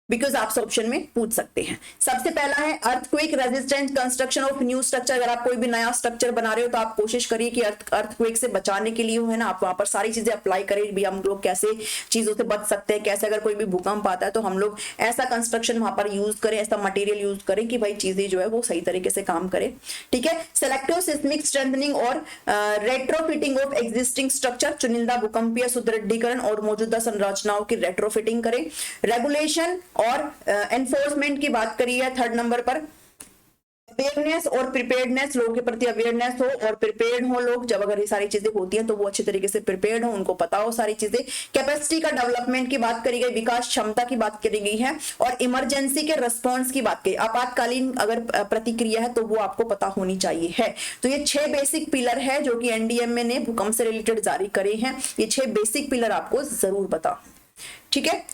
बिकॉज आप ऑप्शन में पूछ सकते हैं। सबसे पहला है earthquake resistant construction of new structure. अगर आप कोई भी नया स्ट्रक्चर बना रहे हो तो आप कोशिश करिए कि अर्थक्वेक से बचाने के लिए है ना आप वहां पर सारी चीजें अप्लाई करें भी, हम लोग कैसे चीजों से बच सकते हैं, कैसे अगर कोई भी भूकंप आता है तो हम लोग ऐसा कंस्ट्रक्शन वहां पर यूज करें, ऐसा मटेरियल यूज करें कि भाई चीजें जो है वो सही तरीके से काम करे। ठीक है, सेलेक्टिव सिस्मिक स्ट्रेंथनिंग और रेट्रोफिटिंग ऑफ एग्जिस्टिंग स्ट्रक्चर, चुनिंदा भूकंपीय सुदृढ़ीकरण और मौजूदा संरचनाओं की रेट्रोफिटिंग करें। रेगुलेशन और एनफोर्समेंट की बात करी है थर्ड नंबर पर। अवेयरनेस और प्रिपेयर्डनेस, लोगों के प्रति अवेयरनेस हो और प्रिपेयर्ड हो लोग, जब अगर ये सारी चीजें होती हैं तो वो अच्छे तरीके से प्रिपेयर्ड हो, उनको पता हो सारी चीजें। कैपेसिटी का डेवलपमेंट की बात करी गई, विकास क्षमता की बात करी गई है और इमरजेंसी के रिस्पॉन्स की बात करी, आपातकालीन अगर प्रतिक्रिया है तो वो आपको पता होनी चाहिए है। तो ये 6 बेसिक पिलर है जो कि एनडीएमए ने भूकंप से रिलेटेड जारी करे हैं। ये 6 बेसिक पिलर आपको जरूर बता। ठीक है,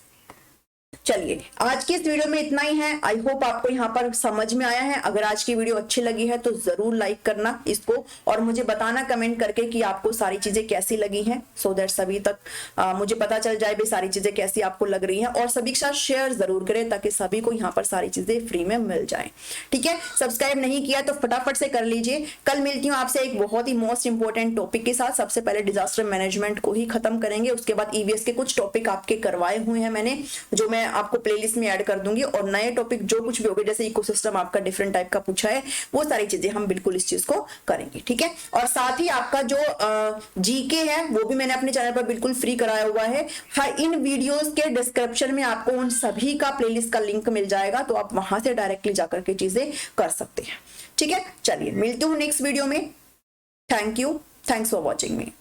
चलिए आज की इस वीडियो में इतना ही है। आई होप आपको यहाँ पर समझ में आया है। अगर आज की वीडियो अच्छी लगी है तो जरूर लाइक करना इसको और मुझे बताना कमेंट करके कि आपको सारी चीजें कैसी लगी हैं, सो दैट सभी तक मुझे पता चल जाए भी सारी चीजें कैसी आपको लग रही हैं। और सभी के साथ शेयर जरूर करें ताकि सभी को यहाँ पर सारी चीजें फ्री में मिल जाए। ठीक है, सब्सक्राइब नहीं किया तो फटाफट से कर लीजिए। कल मिलती हूँ आपसे एक बहुत ही मोस्ट इंपॉर्टेंट टॉपिक के साथ। सबसे पहले डिजास्टर मैनेजमेंट को ही खत्म करेंगे, उसके बाद ईवीएस के कुछ टॉपिक आपके करवाए हुए हैं मैंने, जो मैं आपको प्लेलिस्ट में ऐड कर दूंगी। और नए टॉपिक जो कुछ भी होंगे, जैसे इकोसिस्टम आपका डिफरेंट टाइप का पूछा है, वो सारी चीजें हम बिल्कुल इस चीज को करेंगे। ठीक है, और साथ ही आपका जो जीके है वो भी मैंने अपने चैनल पर बिल्कुल फ्री कराया हुआ है। हर इन वीडियोस के डिस्क्रिप्शन में आपको उन सभी का प्लेलिस्ट का लिंक मिल जाएगा, तो आप वहां से डायरेक्टली जाकर के चीजें कर सकते हैं। ठीक है, चलिए मिलते हूँ नेक्स्ट वीडियो में। Thank you, thanks for watching me.